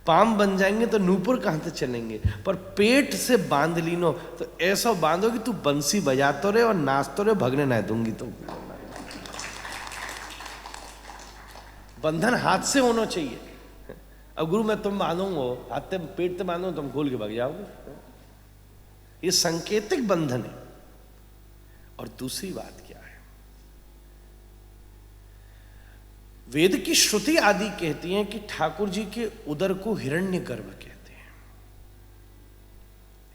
पाम बन जाएंगे तो नूपुर कहां से चलेंगे, पर पेट से बांध लीनो तो ऐसा बांधो कि तू बंसी बजाते रहे और नाचते रहे, भगने ना दूंगी तुम। बंधन हाथ से होना चाहिए। अब गुरु मैं तुम बांधूंगा हाथ से, पेट से बांधो तुम खोल के भाग जाओगे, ये सांकेतिक बंधन है। और दूसरी बात क्या है, वेद की श्रुति आदि कहती हैं कि ठाकुर जी के उदर को हिरण्यगर्भ कहते हैं।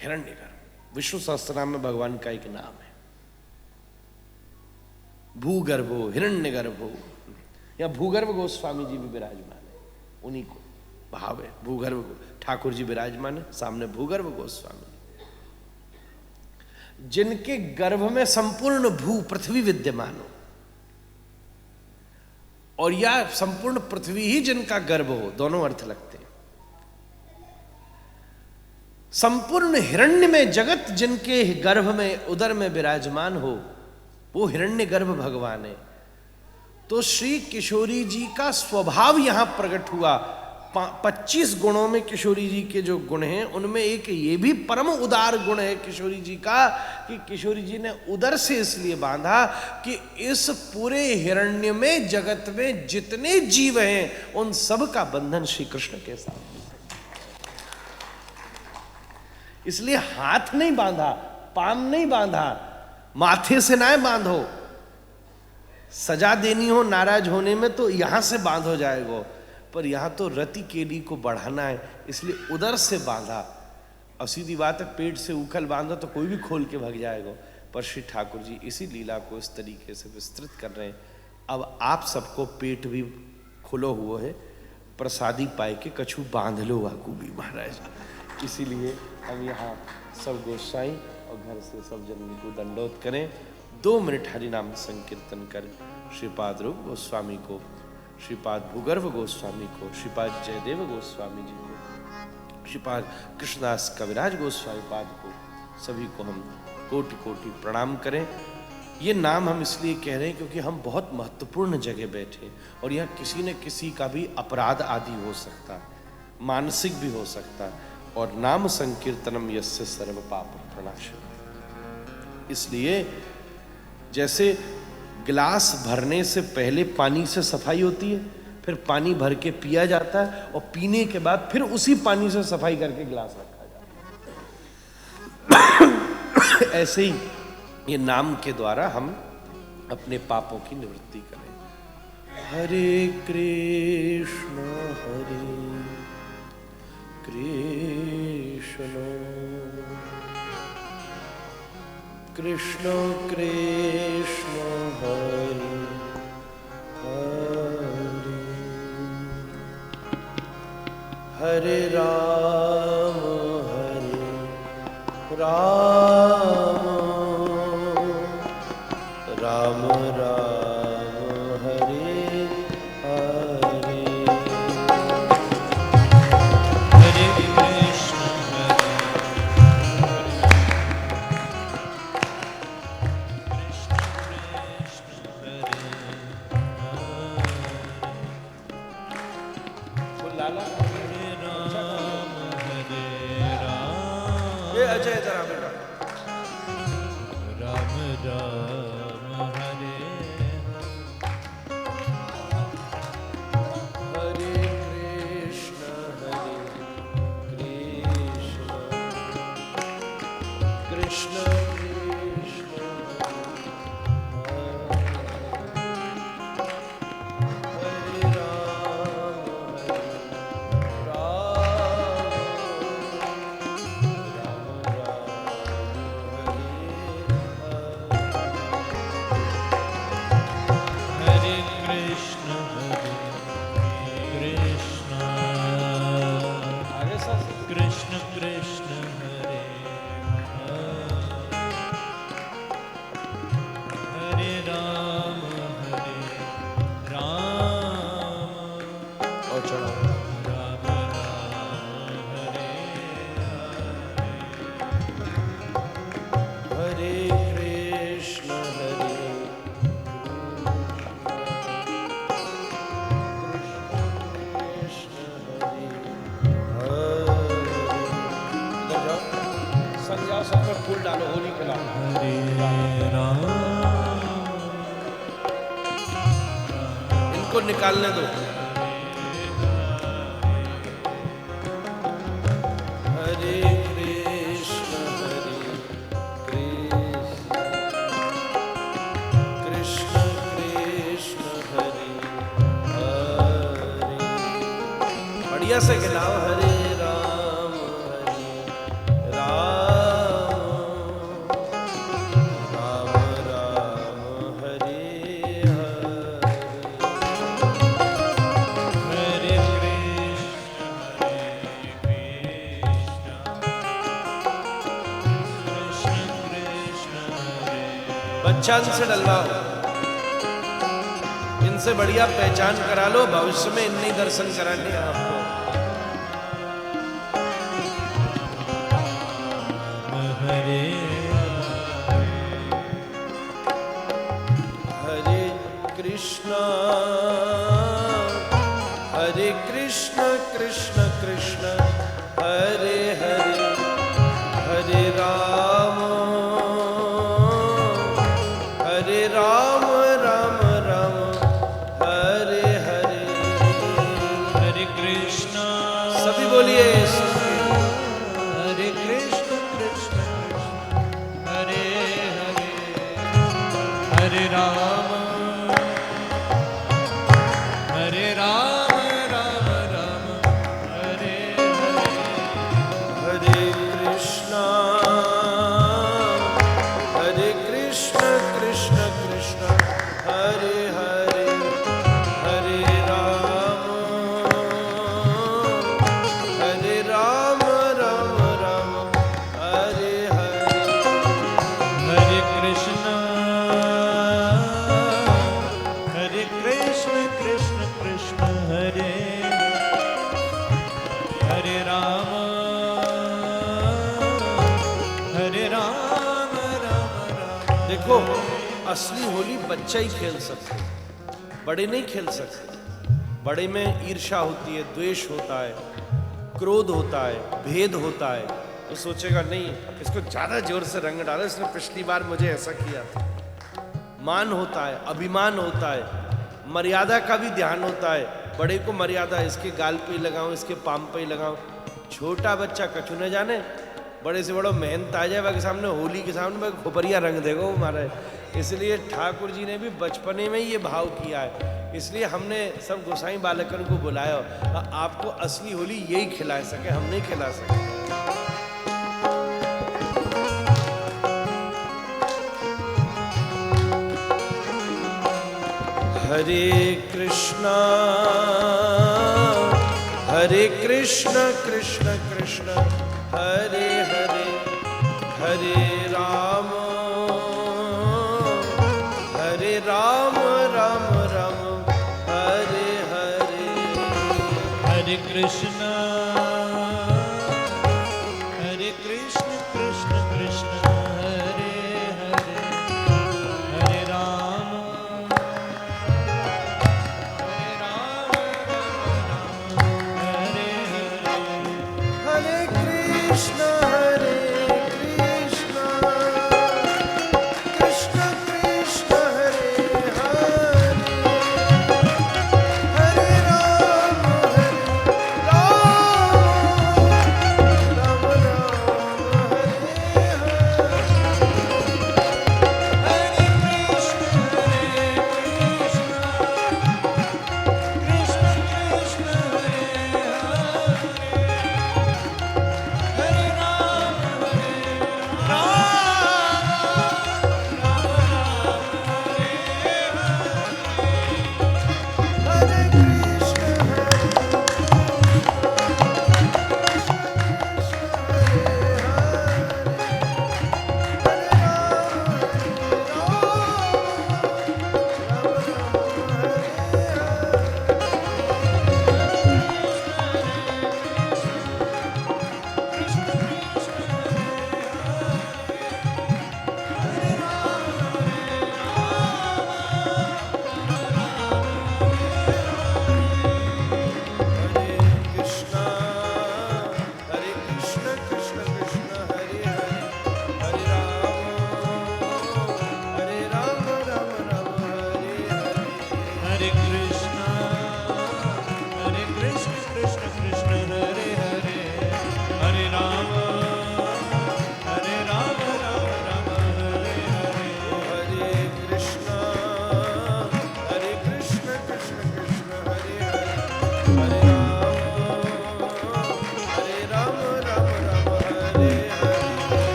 हिरण्यगर्भ विष्णु सहस्त्रनाम में भगवान का एक नाम है। भूगर्भ हो, हिरण्यगर्भ हो, या भूगर्भ गोस्वामी जी भी विराजमान है, उन्हीं को भाव है। भूगर्भ ठाकुर जी विराजमान है, सामने भूगर्भ गोस्वामी, जिनके गर्भ में संपूर्ण भू पृथ्वी विद्यमान हो। और या संपूर्ण पृथ्वी ही जिनका गर्भ हो, दोनों अर्थ लगते हैं। संपूर्ण हिरण्य में जगत जिनके गर्भ में उदर में विराजमान हो, वो हिरण्य गर्भ भगवान है। तो श्री किशोरी जी का स्वभाव यहां प्रकट हुआ। 25 गुणों में किशोरी जी के जो गुण हैं, उनमें एक ये भी परम उदार गुण है किशोरी जी का कि किशोरी जी ने उदर से इसलिए बांधा कि इस पूरे हिरण्य में, जगत में जितने जीव हैं, उन सब का बंधन श्री कृष्ण के साथ। इसलिए हाथ नहीं बांधा, पाम नहीं बांधा, माथे से ना बांधो। सजा देनी हो नाराज होने में तो यहां से बांध हो जाएगा, पर यहां तो रति केली को बढ़ाना है, इसलिए उदर से बांधा। अब सीधी बात है, पेट से उखल बांधा तो कोई भी खोल के भाग जाएगा, पर श्री ठाकुर जी इसी लीला को इस तरीके से विस्तृत कर रहे हैं। अब आप सबको पेट भी खुलो हुआ है, प्रसादी पाए के कछु बांध लो वाकू भी महाराज। इसीलिए हम यहाँ सब गोसाई और घर से सब जन को दंडोत करें। 2 मिनट हरि नाम संकीर्तन कर श्रीपाद रूप गोस्वामी को, श्रीपाद भूगर्भ गोस्वामी को, श्रीपाद जयदेव गोस्वामी जी को, श्रीपाद कृष्णदास कविराज गोस्वामी पाद को, सभी को हम कोटि कोटि प्रणाम करें। ये नाम हम इसलिए कह रहे हैं क्योंकि हम बहुत महत्वपूर्ण जगह बैठे और यहाँ किसी न किसी का भी अपराध आदि हो सकता, मानसिक भी हो सकता, और नाम संकीर्तनम यस्य सर्व पाप प्रणाशनम। इसलिए जैसे गिलास भरने से पहले पानी से सफाई होती है, फिर पानी भर के पिया जाता है, और पीने के बाद फिर उसी पानी से सफाई करके गिलास रखा जाता है। ऐसे ही ये नाम के द्वारा हम अपने पापों की निवृत्ति करें। हरे कृष्ण कृष्ण कृष्ण हरे हरे, हरे राम राम राम हरे हरे। हरे कृष्ण अजय जरा बेटा, राम राम हरे हरे कृष्ण कृष्ण कृष्ण फूल डालो, होली खिलाओ। इनको निकालने दो। हरे कृष्ण कृष्ण कृष्ण हरे हरे। बढ़िया से खिलाओ। हरे बच्चा से डलवाओ। इन इनसे बढ़िया पहचान करा लो, भविष्य में इन्हीं दर्शन कराने हैं आपको। हरे हरे कृष्णा कृष्ण कृष्ण हरे हरे, हरे राम राम राम हरे हरे। हरे कृष्णा सभी बोलिए। हरे कृष्ण कृष्ण कृष्ण हरे हरे, हरे राम राम राम हरे हरे। हरे कृष्णा कृष्ण कृष्ण हरे हरे, हरे राम राम राम हरे हरे। हरे कृष्णा कृष्ण कृष्ण हरे, हरे राम राम। देखो, असली होली बच्चा ही खेल सकते, बड़े नहीं खेल सकते। बड़े में ईर्ष्या होती है, द्वेष होता है, क्रोध होता है, भेद होता है। तो सोचेगा नहीं, इसको ज्यादा जोर से रंग डालो, इसने पिछली बार मुझे ऐसा किया था। मान होता है, अभिमान होता है, मर्यादा का भी ध्यान होता है। बड़े को मर्यादा, इसके गाल पे ही लगाऊं, इसके पाम पे ही लगाऊं। छोटा बच्चा कछु न जाने, बड़े से बड़ा मेहनत आ जाए के सामने, होली के सामने खोपरिया रंग देगा वो मारे। इसलिए ठाकुर जी ने भी बचपने में ही ये भाव किया है। इसलिए हमने सब गोसाई बालकन को बुलाया, आपको असली होली यही खिला सके, हम नहीं खिला सके। हरे कृष्णा कृष्ण कृष्ण हरे हरे, हरे राम राम राम हरे हरे। हरे कृष्णा कृष्ण कृष्ण हरे हरे, हरे राम हरे हरे। हरे कृष्ण कृष्ण कृष्ण हरे हरे, हरे राम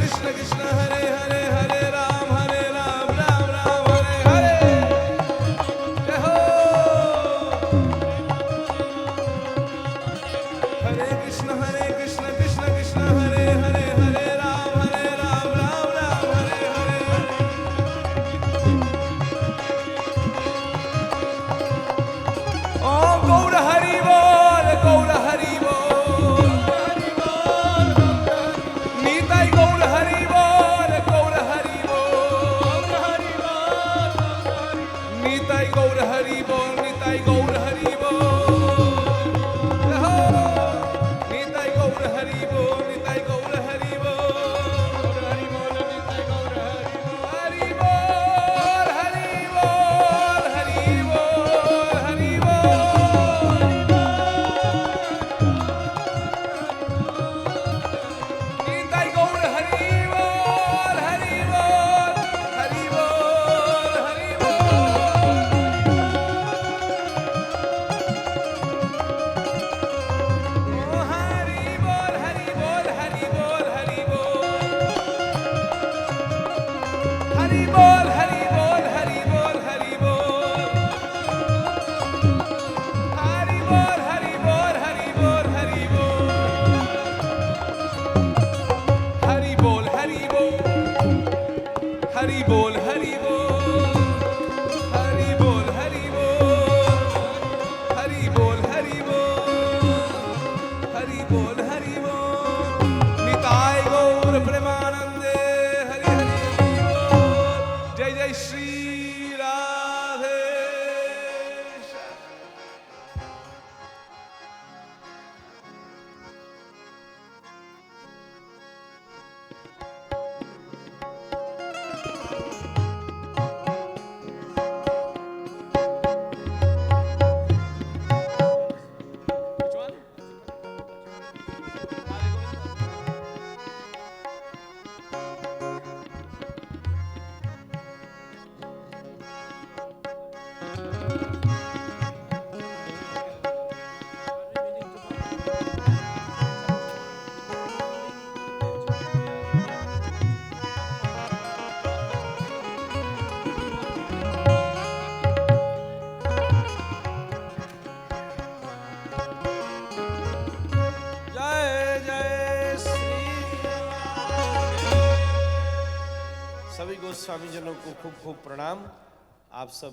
कृष्ण कृष्ण हरे हरे हरे राम राम राम हरे हरे। जय हो। हरे कृष्ण कृष्ण कृष्ण हरे हरे हरे राम राम राम हरे हरे। ओम गौर हरि बोल गौर हरि बोल नीताई गौर हरि बोल गौर हरि बोल नीताई गौर हरि बोल नीताई गौर हरि बोल। नीताई गौर हरि बोल नीताई गौर हरि बोल हरि बोल नीताई गौर हरि बोल हरि बोल हरि बोल हरि बोल नीताई गौर हरि बोल हरि बोल हरि बोल हरि बोल। हरि बोल हरि बोल हरि बोल हरि बोल हरि बोल हरि बोल हरि बोल हरि बोल हरि बोल हरि बोल हरि बोल हरि बोल हरि बोल हरि बोल हरि बोल हरि बोल हरि बोल निताय गौर प्रेमानंदे हरि हरि बोल। जय जय श्री राधे। जय जय श्री सभी गोस्वामी जनों को खूब खूब प्रणाम। आप सब